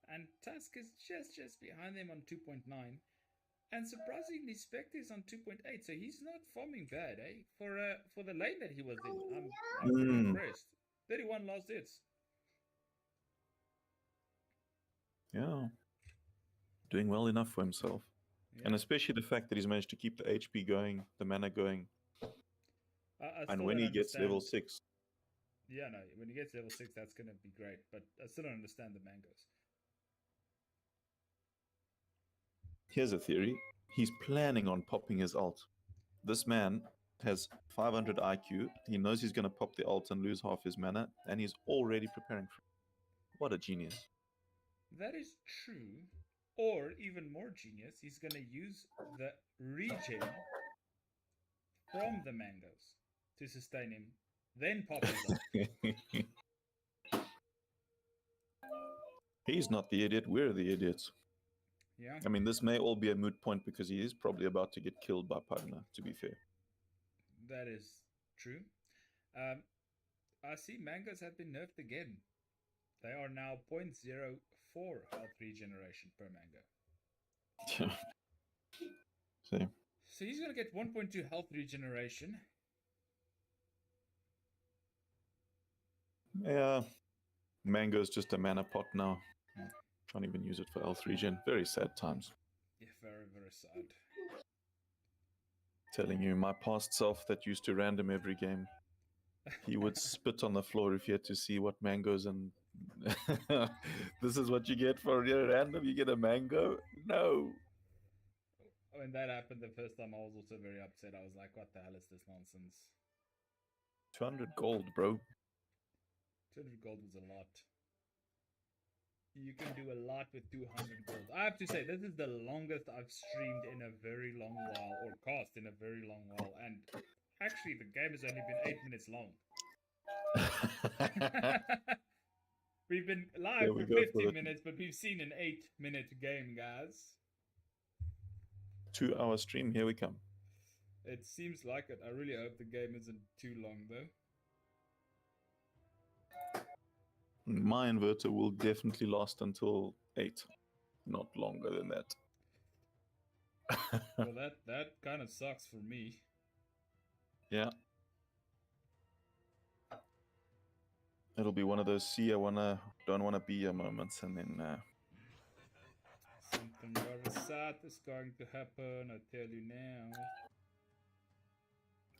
And Tusk is just behind them on 2.9. And surprisingly, Spectre is on 2.8, so he's not farming bad, eh? For the lane that he was in, I'm pretty impressed. 31 lost hits. Yeah. Doing well enough for himself. Yeah. And especially the fact that he's managed to keep the HP going, the mana going. I And still when don't he gets understand. level 6, Yeah, no, when he gets level 6, that's going to be great. But I still don't understand the mangoes. here's a theory. He's planning on popping his ult. This man has 500 IQ. He knows he's going to pop the ult and lose half his mana, and he's already preparing for it. What a genius. That is true. Or, even more genius, he's going to use the regen from the mangoes to sustain him, then pop his ult. He's not the idiot. We're the idiots. Yeah, I mean, this may all be a moot point because he is probably about to get killed by Pugna, to be fair. that is true. I see mangoes have been nerfed again. They are now 0.04 health regeneration per mango. See. So he's going to get 1.2 health regeneration. Yeah. Mango's just a mana pot now. Can't even use it for health regen. Very sad times. Yeah, very, very sad. Telling you, my past self that used to random every game, he would spit on the floor if he had to see what mangoes and this is what you get for your random. You get a mango? No. When that happened the first time, I was also very upset. I was like, what the hell is this nonsense? 200 gold, bro. 200 gold was a lot. You can do a lot with 200 gold. I have to say, this is the longest I've streamed in a very long while, or cast in a very long while. And actually, the game has only been 8 minutes long. We've been live for 50 minutes, but we've seen an 8-minute game, guys. 2-hour stream, here we come. It seems like it. I really hope the game isn't too long, though. My inverter will definitely last until 8, not longer than that. Well, that kind of sucks for me. Yeah. It'll be one of those don't wanna be here moments, and then Something rather sad is going to happen, I tell you now.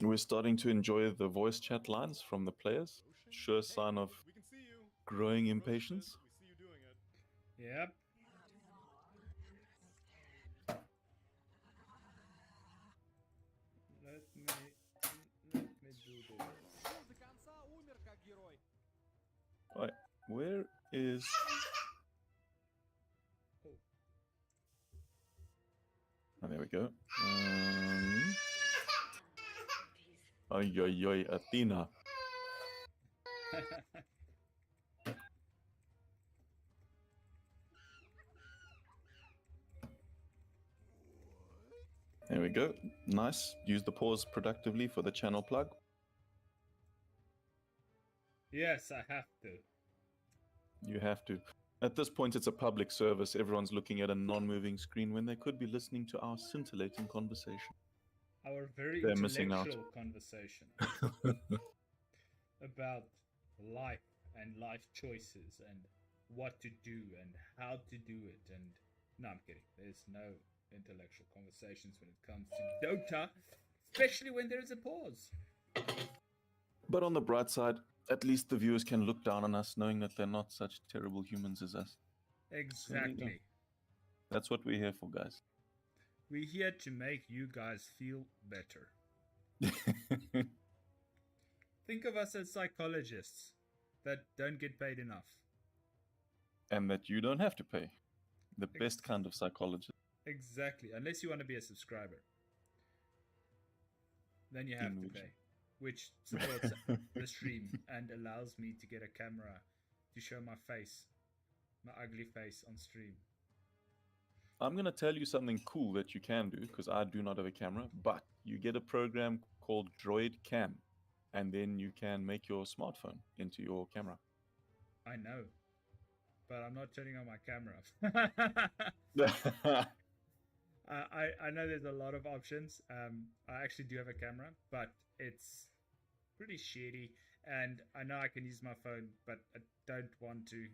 we're starting to enjoy the voice chat lines from the players. Sure sign of growing impatience. Yep. Let me do this. Right, where is... Oh, there we go. Oi, Athena. There we go. Nice. Use the pause productively for the channel plug. Yes, I have to. You have to. At this point, it's a public service. Everyone's looking at a non-moving screen when they could be listening to our scintillating conversation. Our very They're missing out. intellectual conversation about life and life choices and what to do and how to do it. And no, I'm kidding. There's no intellectual conversations when it comes to Dota, especially when there is a pause. But on the bright side, at least the viewers can look down on us knowing that they're not such terrible humans as us. Exactly. That's what we're here for, guys. We're here to make you guys feel better. Think of us as psychologists that don't get paid enough. And that you don't have to pay. The best kind of psychologist. Exactly. Unless you want to be a subscriber. Then you have to pay. Which supports the stream and allows me to get a camera to show my face. My ugly face on stream. I'm going to tell you something cool that you can do, because I do not have a camera, but you get a program called Droid Cam, and then you can make your smartphone into your camera. I know, but I'm not turning on my camera. I know there's a lot of options. I actually do have a camera, but it's pretty shitty, and I know I can use my phone, but I don't want to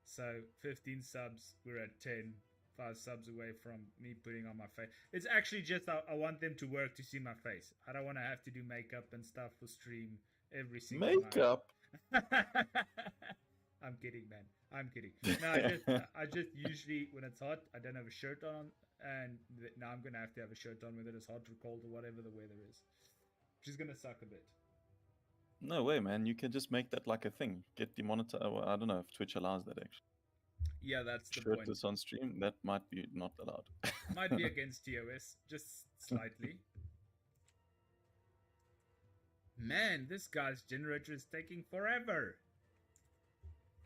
So 15 subs, we're at 10. 5 subs away from me putting on my face. It's actually just I want them to work to see my face. I don't want to have to do makeup and stuff for stream every single Makeup. night. I'm kidding, man. I'm kidding. No, I just usually when it's hot, I don't have a shirt on, and now I'm gonna have to have a shirt on whether it's hot or cold or whatever the weather is, which is gonna suck a bit. No way, man. You can just make that like a thing. Get demonetized. I don't know if Twitch allows that actually. Yeah, that's the Shirt point. this on stream, that might be not allowed. Might be against TOS, just slightly. Man, this guy's generator is taking forever.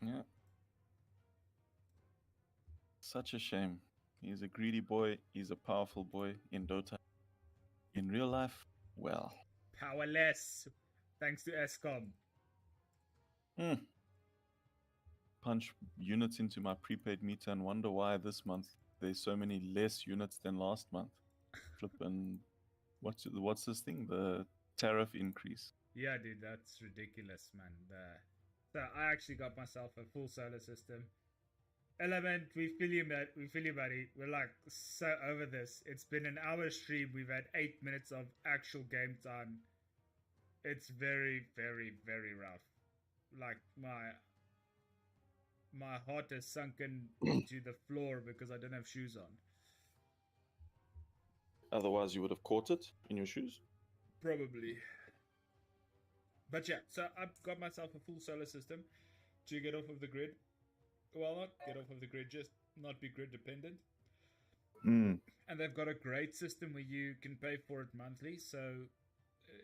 Yeah. Such a shame. He's a greedy boy. He's a powerful boy in Dota. In real life, well. Powerless. Thanks to ESCOM. Punch units into my prepaid meter and wonder why this month there's so many less units than last month. Flippin', what's this thing? The tariff increase. Yeah, dude, that's ridiculous, man. So I actually got myself a full solar system. Element, we feel you, buddy. We're like so over this. It's been an hour stream. We've had 8 minutes of actual game time. It's very, very, very rough. Like my heart has sunken into the floor because I don't have shoes on. Otherwise, you would have caught it in your shoes. Probably. But yeah, so I've got myself a full solar system to get off of the grid. Well, not get off of the grid, just not be grid dependent. And they've got a great system where you can pay for it monthly. So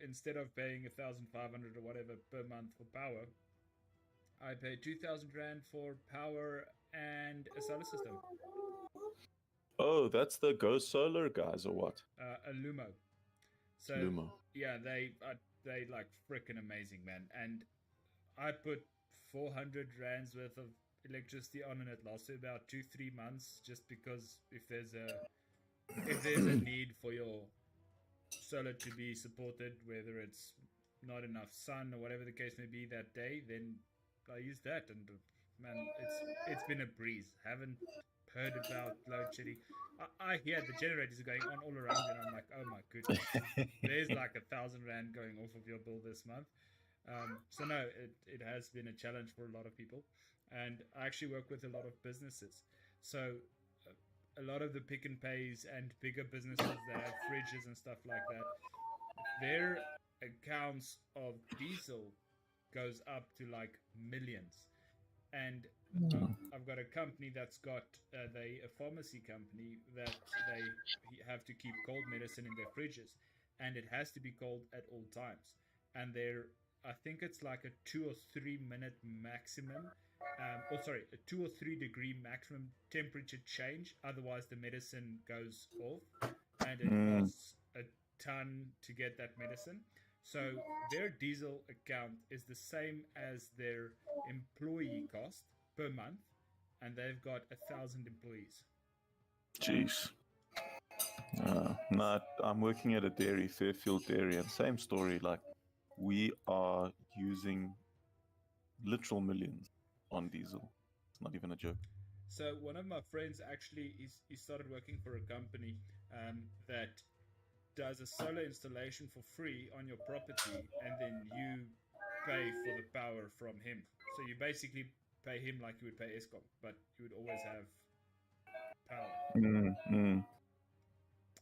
instead of paying 1,500 or whatever per month for power, I pay 2,000 Rand for power and a solar system. Oh, that's the Go Solar guys or what? A Lumo. So Lumo. yeah, they like freaking amazing, man. And I put 400 Rands worth of electricity on, and it lasted about 2-3 months. Just because if there's a need for your solar to be supported, whether it's not enough sun or whatever the case may be that day, then I use that, and man, it's been a breeze. Haven't heard about load shedding. I hear the generators are going on all around, and I'm like, oh my goodness, there's like 1,000 Rand going off of your bill this month. So no, it has been a challenge for a lot of people, and I actually work with a lot of businesses. So a lot of the pick and pays and bigger businesses that have fridges and stuff like that, their accounts of diesel goes up to like millions. And I've got a company that's got a pharmacy company that they have to keep cold medicine in their fridges, and it has to be cold at all times. And I think it's like a 2 or 3 minute maximum, a 2 or 3 degree maximum temperature change. Otherwise, the medicine goes off, and it costs a ton to get that medicine. So their diesel account is the same as their employee cost per month, and they've got 1,000 employees. Jeez. No, I'm working at a dairy, Fairfield Dairy, and same story. Like, we are using literal millions on diesel. It's not even a joke. So one of my friends actually he started working for a company that does a solar installation for free on your property, and then you pay for the power from him. So you basically pay him like you would pay ESCOM, but you would always have power.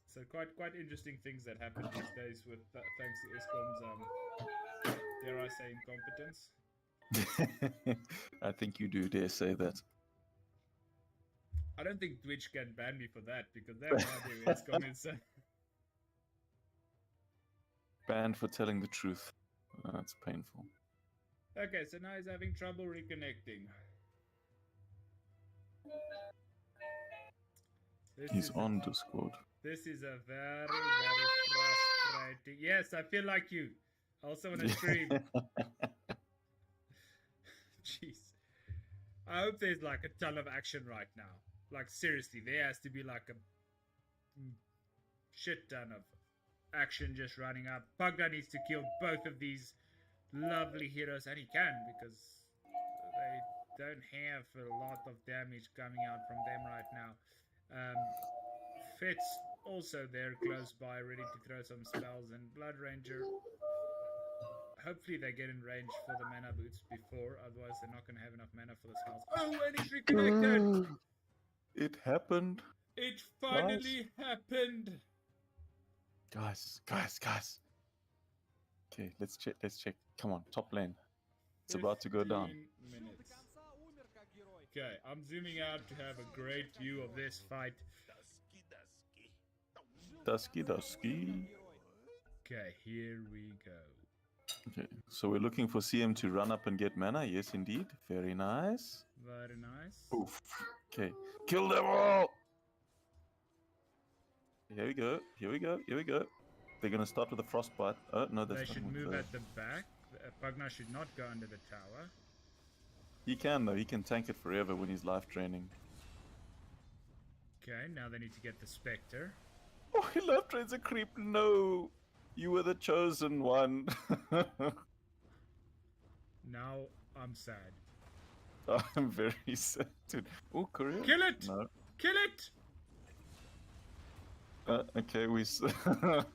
So quite interesting things that happen these days with thanks to ESCOM's dare I say incompetence. I think you do dare say that. I don't think Twitch can ban me for that because they have no idea where ESCOM is. Banned for telling the truth. That's painful. Okay, so now he's having trouble reconnecting. He's on Discord. This is a very, very frustrating. Yes, I feel like you. Also on a stream. Jeez. I hope there's like a ton of action right now. Like seriously, there has to be like a shit ton of action just running up. Pugda needs to kill both of these lovely heroes, and he can because don't have a lot of damage coming out from them right now. Fitz also there close by, ready to throw some spells, and Blood Ranger. Hopefully they get in range for the mana boots before, otherwise they're not going to have enough mana for this house. Oh, and he's reconnected! It happened. It finally happened! Guys. Okay, let's check. Come on, top lane. It's about to go down. 15 minutes. Okay, I'm zooming out to have a great view of this fight. Dusky. Okay, here we go. Okay, so we're looking for CM to run up and get mana. Yes, indeed. Very nice. Very nice. Oof. Okay, kill them all! Here we go. They're gonna start with a frostbite. Oh, no, that's They should move at the back. Pugna should not go under the tower. He can, though. He can tank it forever when he's life draining. Okay, now they need to get the Spectre. Oh, he life drains a creep. No! You were the chosen one. Now I'm sad. I'm very sad, dude. Oh, Korea? Kill it! No. Kill it! Okay, we... Snipers...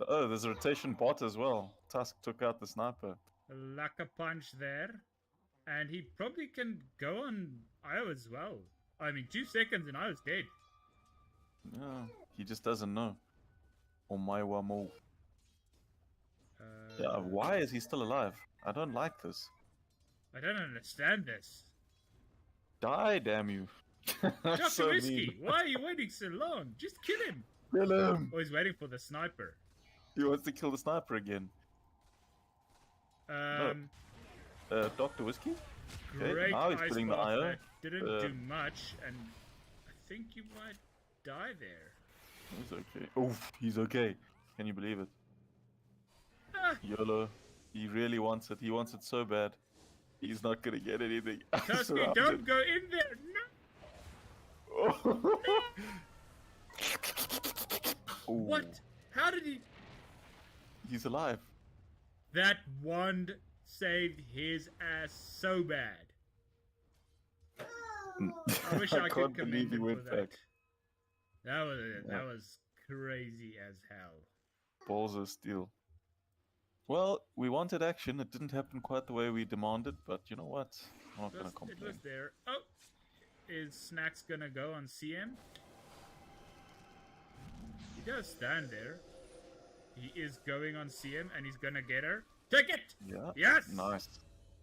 Oh, there's a rotation bot as well. Tusk took out the sniper. Luck a punch there. And he probably can go on Io as well. I mean, 2 seconds and Io's dead. Yeah, he just doesn't know. Oh my wamo. Yeah, why is he still alive? I don't like this. I don't understand this. Die, damn you. Dr. So Whiskey, mean. why are you waiting so long? Just kill him. Kill him! Oh, he's waiting for the sniper. He wants to kill the sniper again. Dr. Whiskey? Okay, Great now he's ice putting the bath IO. that didn't do much, and I think you might die there. He's okay. Oof, he's okay. Can you believe it? Ah, YOLO. He really wants it. He wants it so bad. He's not gonna get anything. Tusky, don't go in there. No. Ooh, What? How did he? He's alive. That wand saved his ass so bad. I wish I could can't believe commend he him went for that. back. That was crazy as hell. Balls of steel. Well, we wanted action. It didn't happen quite the way we demanded, but you know what? I'm not gonna It complain. was there. Oh, is Snacks gonna go on CM? He does stand there. He is going on CM and he's gonna get her. Take it! Yeah. Yes! Nice.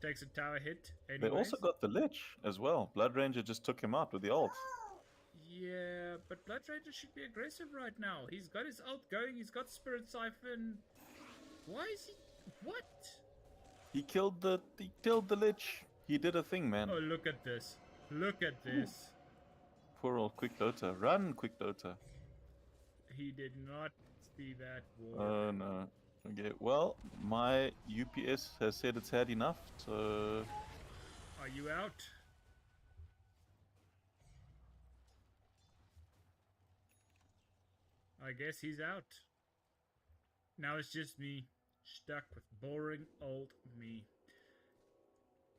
Takes a tower hit. Anyways. They also got the Lich as well. Blood Ranger just took him out with the ult. Yeah, but Blood Ranger should be aggressive right now. He's got his ult going, he's got Spirit Siphon. Why is he... What? He killed the Lich. He did a thing, man. Oh, look at this. Look at this. Poor old Quick Dota. Run, Quick Dota. He did not see that war. Oh no. Okay, well, my UPS has said it's had enough, so... Are you out? I guess he's out. Now it's just me, stuck with boring old me.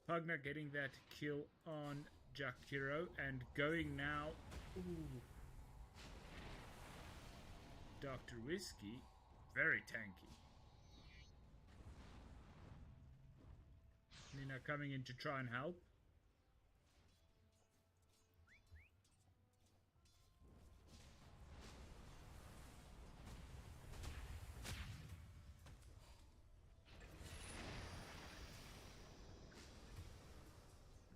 Pugna getting that kill on Jakiro and going now. Ooh. Dr. Whiskey, very tanky. Nina coming in to try and help.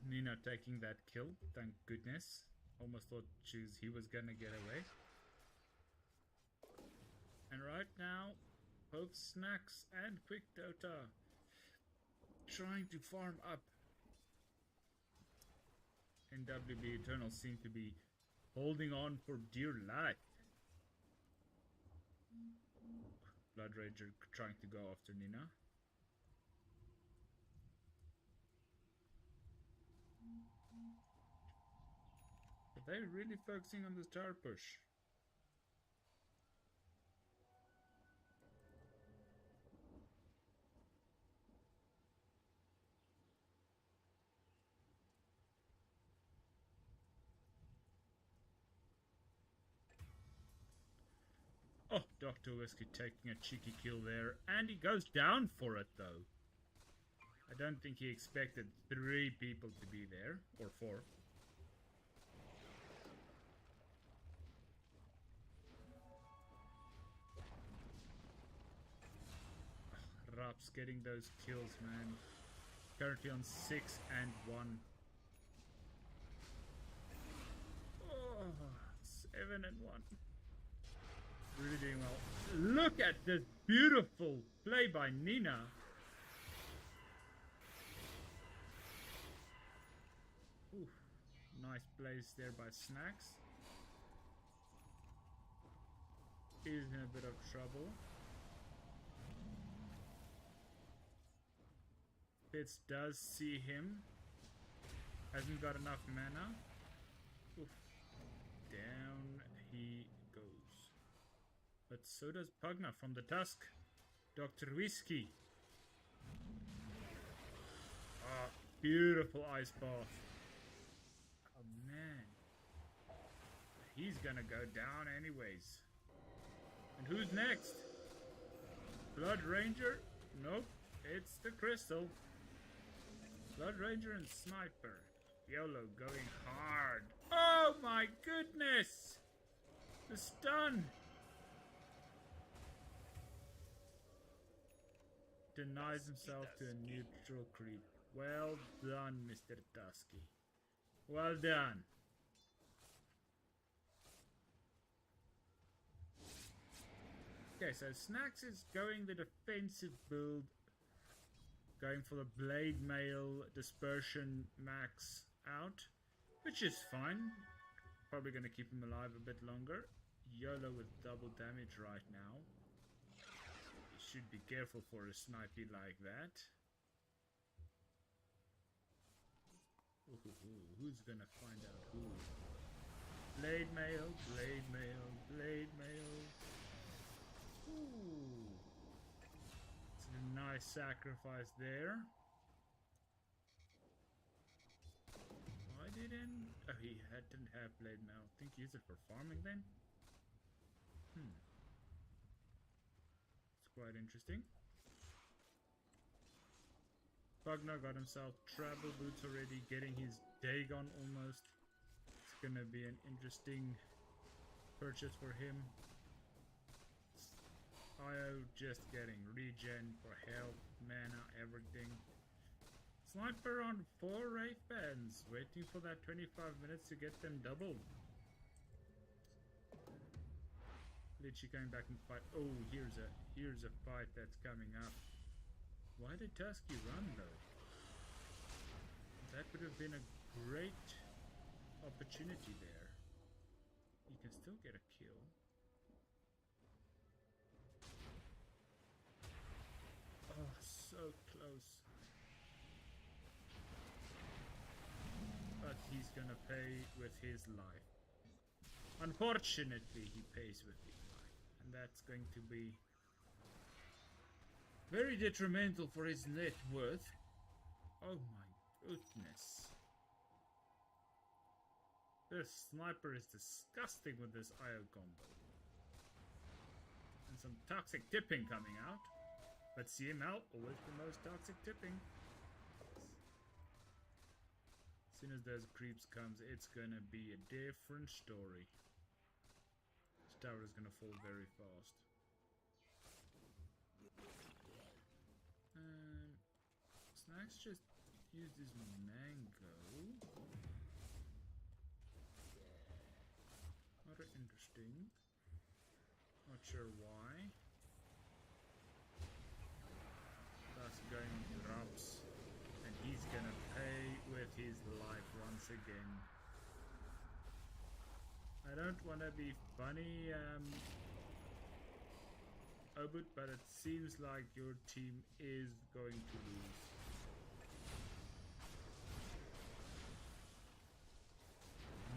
Nina taking that kill, thank goodness. Almost thought he was gonna get away. And right now, both Snacks and Quick Dota trying to farm up. NWB Eternal seem to be holding on for dear life. Blood Ranger trying to go after Nina. But they're really focusing on this tower push. Oh, Dr. Whiskey taking a cheeky kill there. And he goes down for it, though. I don't think he expected 3 people to be there. Or 4. Rap's getting those kills, man. Currently on 6 and 1. Oh, 7 and 1. Really doing well. Look at this beautiful play by Nina. Ooh, nice plays there by Snacks. He's in a bit of trouble. Fitz does see him. Hasn't got enough mana. Oof. Down he goes. But so does Pugna from the Tusk. Dr. Whiskey. Ah, beautiful ice bath. Oh man. He's gonna go down anyways. And who's next? Blood Ranger? Nope, it's the Crystal. Blood Ranger and Sniper. YOLO going hard. Oh my goodness! The stun! Denies himself to a neutral creep. Well done, Mr. Tusky. Well done. Okay, so Snacks is going the defensive build. Going for the Blade Mail Dispersion Max out. Which is fine. Probably going to keep him alive a bit longer. YOLO with double damage right now. Should be careful for a snipey like that. Ooh, who's gonna find out who? Blade mail, blade mail, blade mail. Ooh. It's a nice sacrifice there. Why didn't... Oh, he didn't have blade mail. I think he used it for farming then? Quite interesting. Pugna got himself travel boots already, getting his Dagon almost. It's gonna be an interesting purchase for him. Io just getting regen for health, mana, everything. Sniper on 4 Wraith Bands, waiting for that 25 minutes to get them doubled. Literally going back and fight. Oh, here's a fight that's coming up. Why did Tusky run though? That would have been a great opportunity there. You can still get a kill. Oh, so close. But he's gonna pay with his life. Unfortunately, he pays with his life. And that's going to be very detrimental for his net worth. Oh my goodness. This sniper is disgusting with this IO combo. And some toxic tipping coming out. But CML always promotes toxic tipping. As soon as those creeps comes, it's gonna be a different story. This tower is gonna fall very fast. Snacks just used his mango. Very interesting. Not sure why. That's going to Raps. And he's gonna pay with his life once again. I don't wanna be funny, Obut, but it seems like your team is going to lose.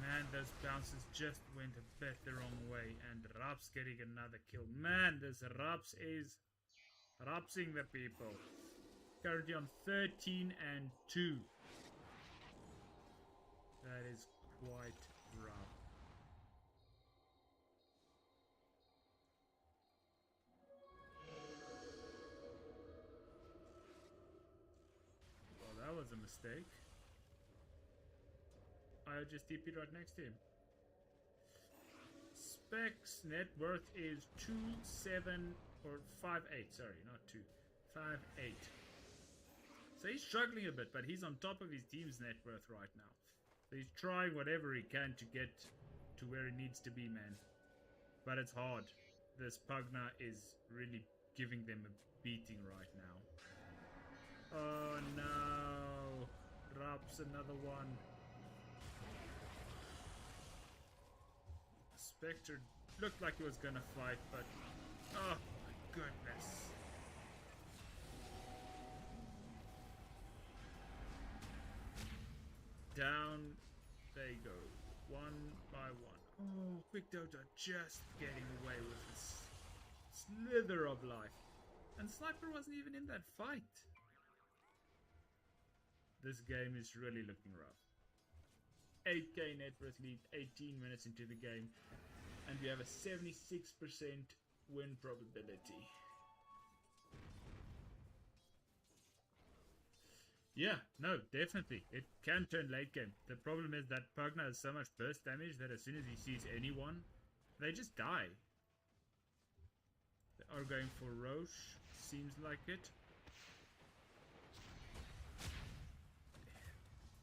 Man, those bounces just went a bit the wrong way, and Raps getting another kill. Man, this Raps is Rapsing the people. Currently on 13 and 2. That is quite rough. was a mistake. I just TP'd right next to him. Spec's net worth is 2.7 or 5.8. Sorry, not 2. 5.8. So he's struggling a bit, but he's on top of his team's net worth right now. So he's trying whatever he can to get to where he needs to be, man. But it's hard. This Pugna is really giving them a beating right now. Oh no! Drops another one. Spectre looked like he was gonna fight, but oh my goodness. Down they go, one by one. Oh, Quick Doja just getting away with this slither of life. And Sniper wasn't even in that fight. This game is really looking rough. 8k net worth lead, 18 minutes into the game. And we have a 76% win probability. Yeah, no, definitely. It can turn late game. The problem is that Pugna has so much burst damage that as soon as he sees anyone, they just die. They are going for Roche, seems like it.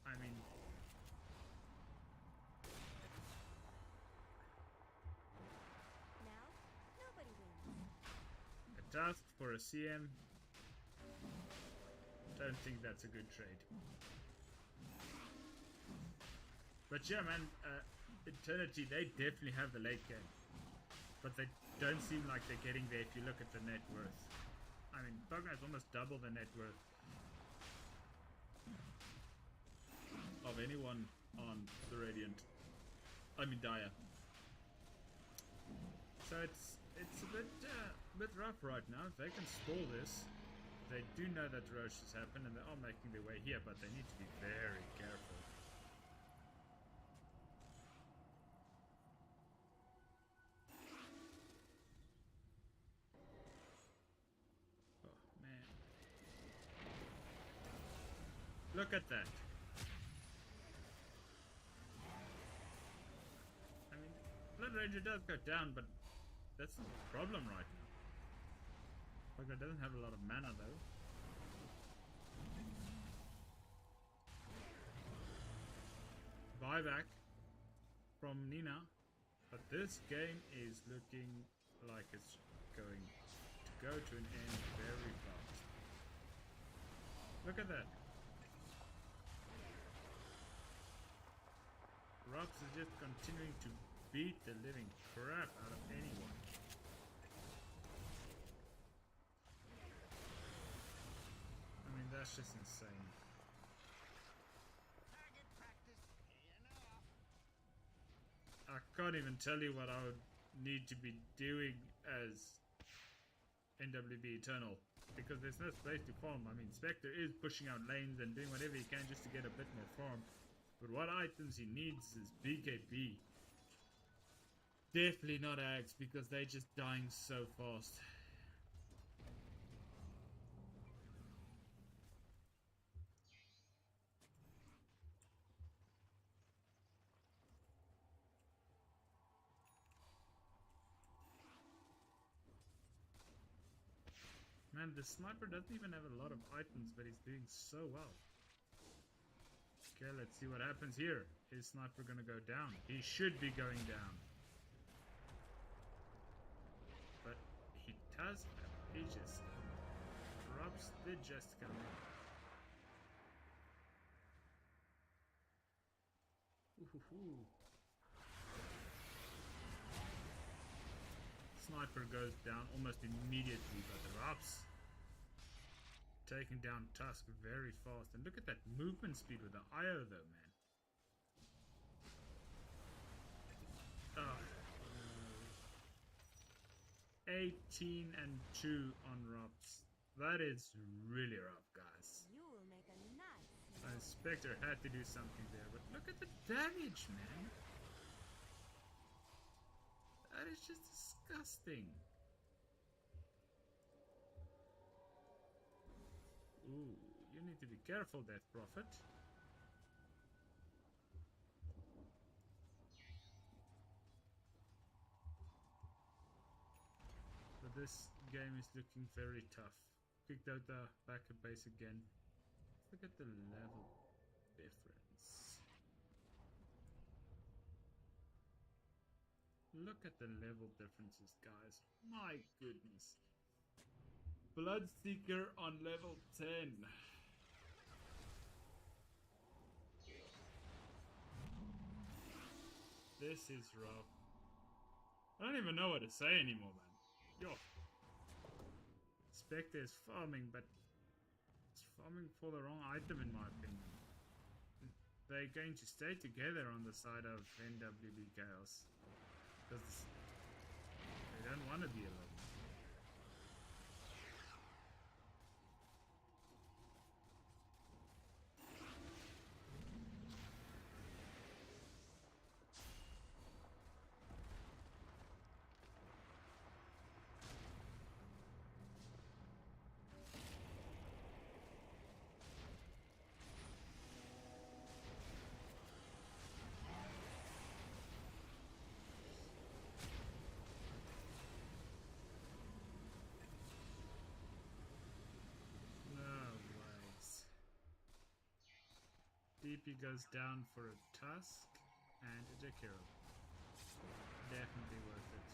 I mean... Now, nobody wins. a task for a CM. Don't think that's a good trade. But yeah, man, Eternity, they definitely have the late game. But they don't seem like they're getting there if you look at the net worth. I mean, Pugna has almost double the net worth of anyone on the Radiant. I mean, Dire. So it's a bit rough right now. If they can stall this, they do know that Roche has happened and they are making their way here, but they need to be very careful. Oh man. Look at that. I mean, Blood Ranger does go down, but that's not the problem right now. Pugna doesn't have a lot of mana though. Buyback from Nina, but this game is looking like it's going to go to an end very fast. Look at that. Rops is just continuing to beat the living crap out of anyone. I mean, that's just insane. I can't even tell you what I would need to be doing as NWB Eternal, because there's no space to farm. I mean, Spectre is pushing out lanes and doing whatever he can just to get a bit more farm. But what items he needs is BKB. Definitely not Ags, because they're just dying so fast. Man, the sniper doesn't even have a lot of items, but he's doing so well. Okay, let's see what happens here. Is sniper gonna go down? He should be going down. But he does have Aegis. Drops did just come in. Ooh. Sniper goes down almost immediately, but Raps taking down Tusk very fast. And look at that movement speed with the IO though, man. 18 and 2 on Raps. That is really rough, guys. You will make a nice. Spectre had to do something there, but look at the damage, man. That is just disgusting. Ooh, You need to be careful, Death Prophet. But this game is looking very tough. Quick Dota, back at base again. Let's look at the level difference. Look at the level differences, guys. My goodness. Bloodseeker on level 10. This is rough. I don't even know what to say anymore, man. Yo. Spectre is farming, but it's farming for the wrong item in my opinion. They're going to stay together on the side of NWB Chaos. Because they don't want to be alone. DP goes down for a Tusk and a Jakiro. Definitely worth it.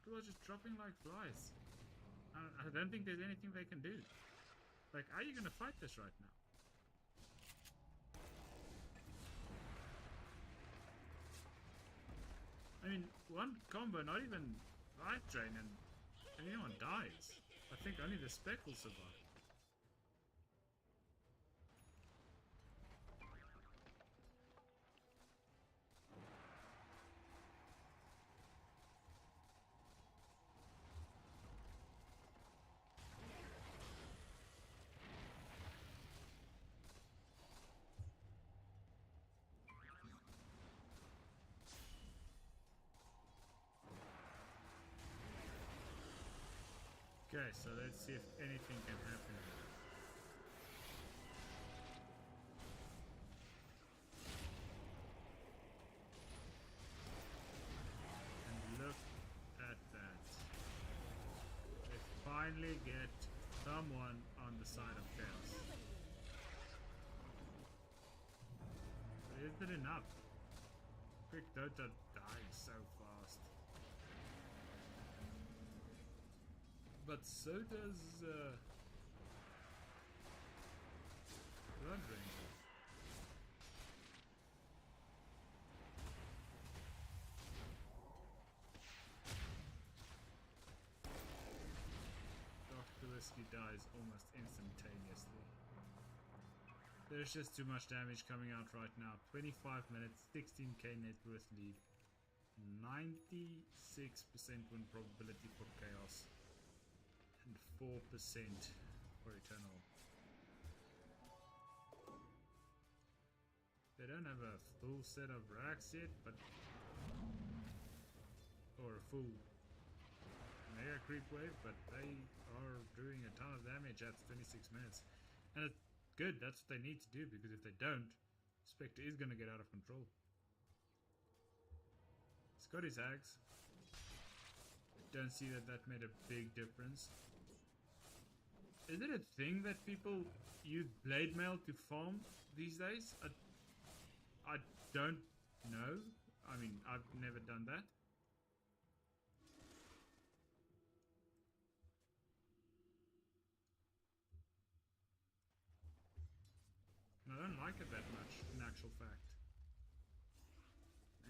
People are just dropping like flies. I don't think there's anything they can do. Like, are you gonna fight this right now? I mean, one combo, not even life drain, and anyone dies. I think only the spec will survive. Okay, so let's see if anything can happen. And look at that. They finally get someone on the side of chaos. But is it enough? Quick Dota died so fast. But so does Blood Ranger. Dr. Whiskey dies almost instantaneously. There's just too much damage coming out right now. 25 minutes, 16k net worth lead, 96% win probability for Chaos. And 4% for Eternal. They don't have a full set of racks yet, but or a full mega creep wave, but they are doing a ton of damage at 26 minutes. And it's good, that's what they need to do, because if they don't, Spectre is gonna get out of control. He's got his axe. Don't see that that made a big difference. Is it a thing that people use blade mail to farm these days? I don't know. I mean, I've never done that. And I don't like it that much, in actual fact.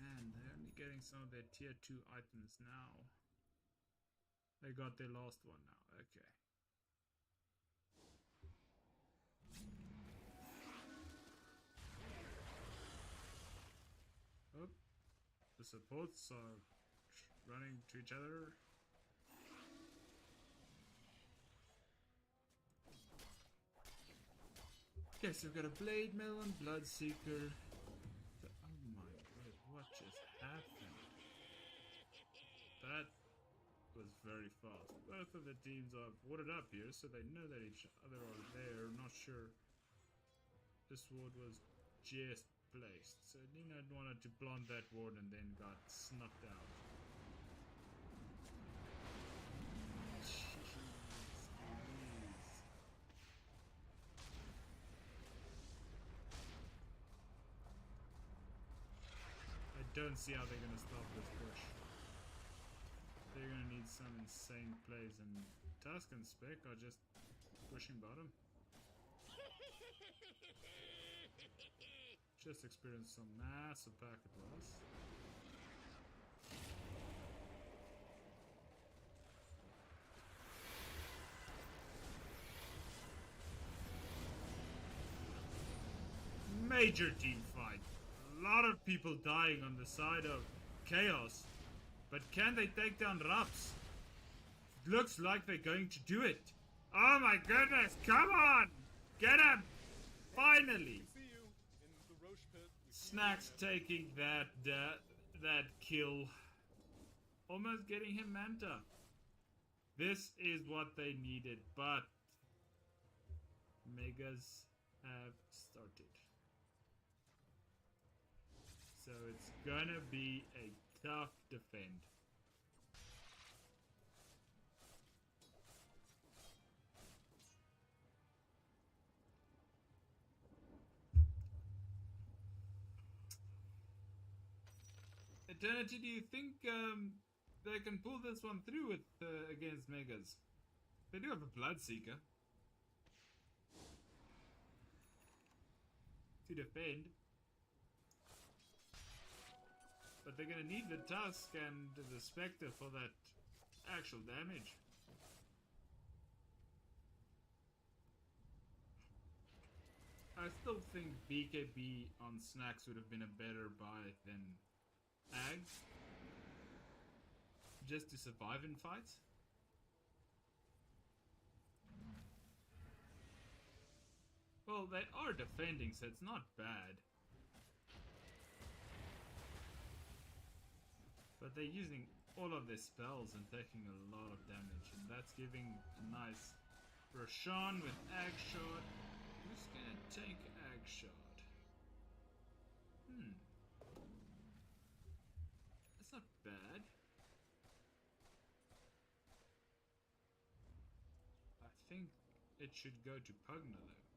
Man, they're only getting some of their tier 2 items now. They got their last one now, okay. Oh, the supports are running to each other. Okay, so we've got a Blade Mill and Bloodseeker. Oh my god, what just happened? That was very fast. Both of the teams are watered up here, so they know that each other are there. Not sure. This ward was just placed, so Nina wanted to plant that ward and then got snuffed out. Jeez, Louise. I don't see how they're gonna stop this push. They're gonna need some insane plays, and Tusk and Spec are just pushing bottom. Just experienced some massive packet loss. Major team fight. A lot of people dying on the side of Chaos. But can they take down Raps? Looks like they're going to do it. Oh my goodness, come on! Get him! Finally! Snacks taking that kill. Almost getting him Manta. This is what they needed, but Megas have started. So it's gonna be a tough defend. Eternity, do you think they can pull this one through with against Megas? They do have a Bloodseeker to defend. But they're gonna need the Tusk and the Spectre for that actual damage. I still think BKB on Snacks would have been a better buy than Ags. Just to survive in fights. Well, they are defending, so it's not bad. But they're using all of their spells and taking a lot of damage, and that's giving a nice Roshan with Ag Shot. Who's gonna take Ag Shot? That's not bad. I think it should go to Pugna though.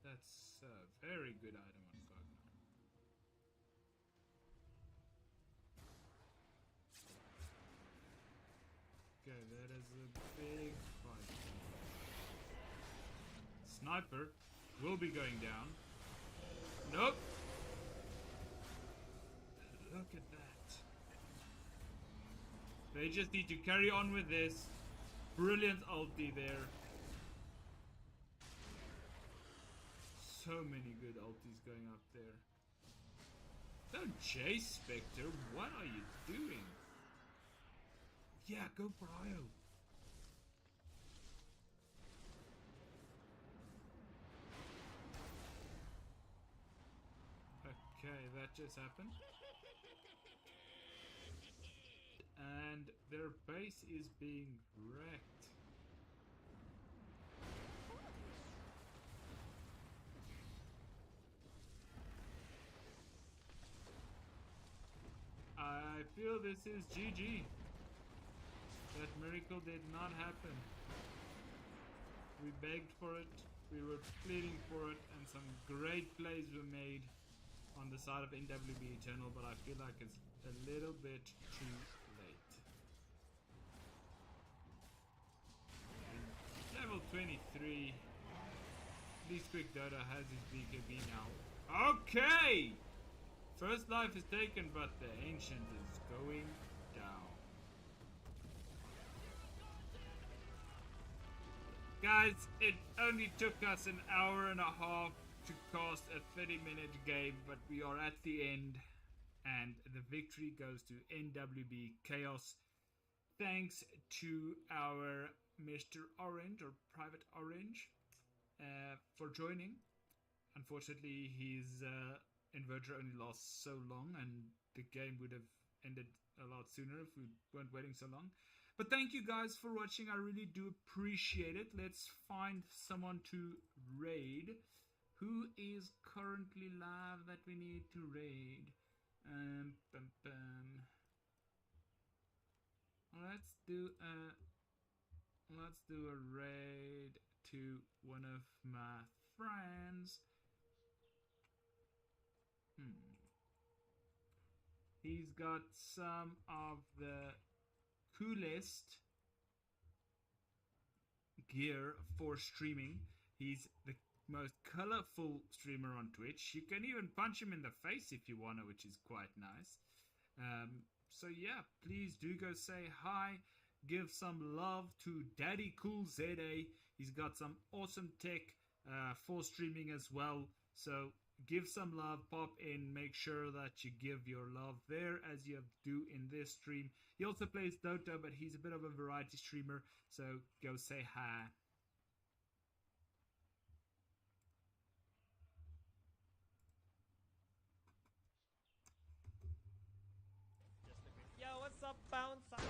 That's a very good item on Pugna. Okay, that is a big fight. Sniper will be going down. Nope. Look at that. They just need to carry on with this. Brilliant ulti there. So many good ultis going up there. Don't chase, Spectre. What are you doing? Yeah, go for IO. Okay, that just happened. And their base is being wrecked. I feel this is GG. That miracle did not happen. We begged for it, we were pleading for it, and some great plays were made on the side of NWB Eternal, but I feel like it's a little bit too late. Level 23. At least Quick Dota has his BKB now. Okay! First life is taken, but the Ancient is going down. Guys, it only took us an hour and a half to cast a 30-minute game, but we are at the end, and the victory goes to NWB Chaos. Thanks to our Mr. Orange, or Private Orange, for joining. Unfortunately, his inverter only lasts so long, and the game would have ended a lot sooner if we weren't waiting so long. But thank you guys for watching. I really do appreciate it. Let's find someone to raid. Who is currently live that we need to raid? Bum, bum. Let's do a raid to one of my friends. He's got some of the coolest gear for streaming. He's the most colorful streamer on Twitch. You can even punch him in the face if you want to, which is quite nice. So yeah, please do go say hi. Give some love to Daddy Cool ZA. He's got some awesome tech for streaming as well. So give some love, pop in, make sure that you give your love there as you do in this stream. He also plays Dota, but he's a bit of a variety streamer, so go say hi. Yo, what's up, bounce? Hey,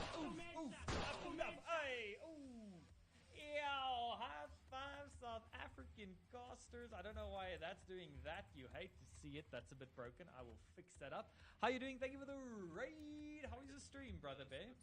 ooh. Yo, high five, South African casters. I don't know why that's doing that. You hate to see it. That's a bit broken. I will fix that up. How you doing? Thank you for the raid. How is the stream, brother bear?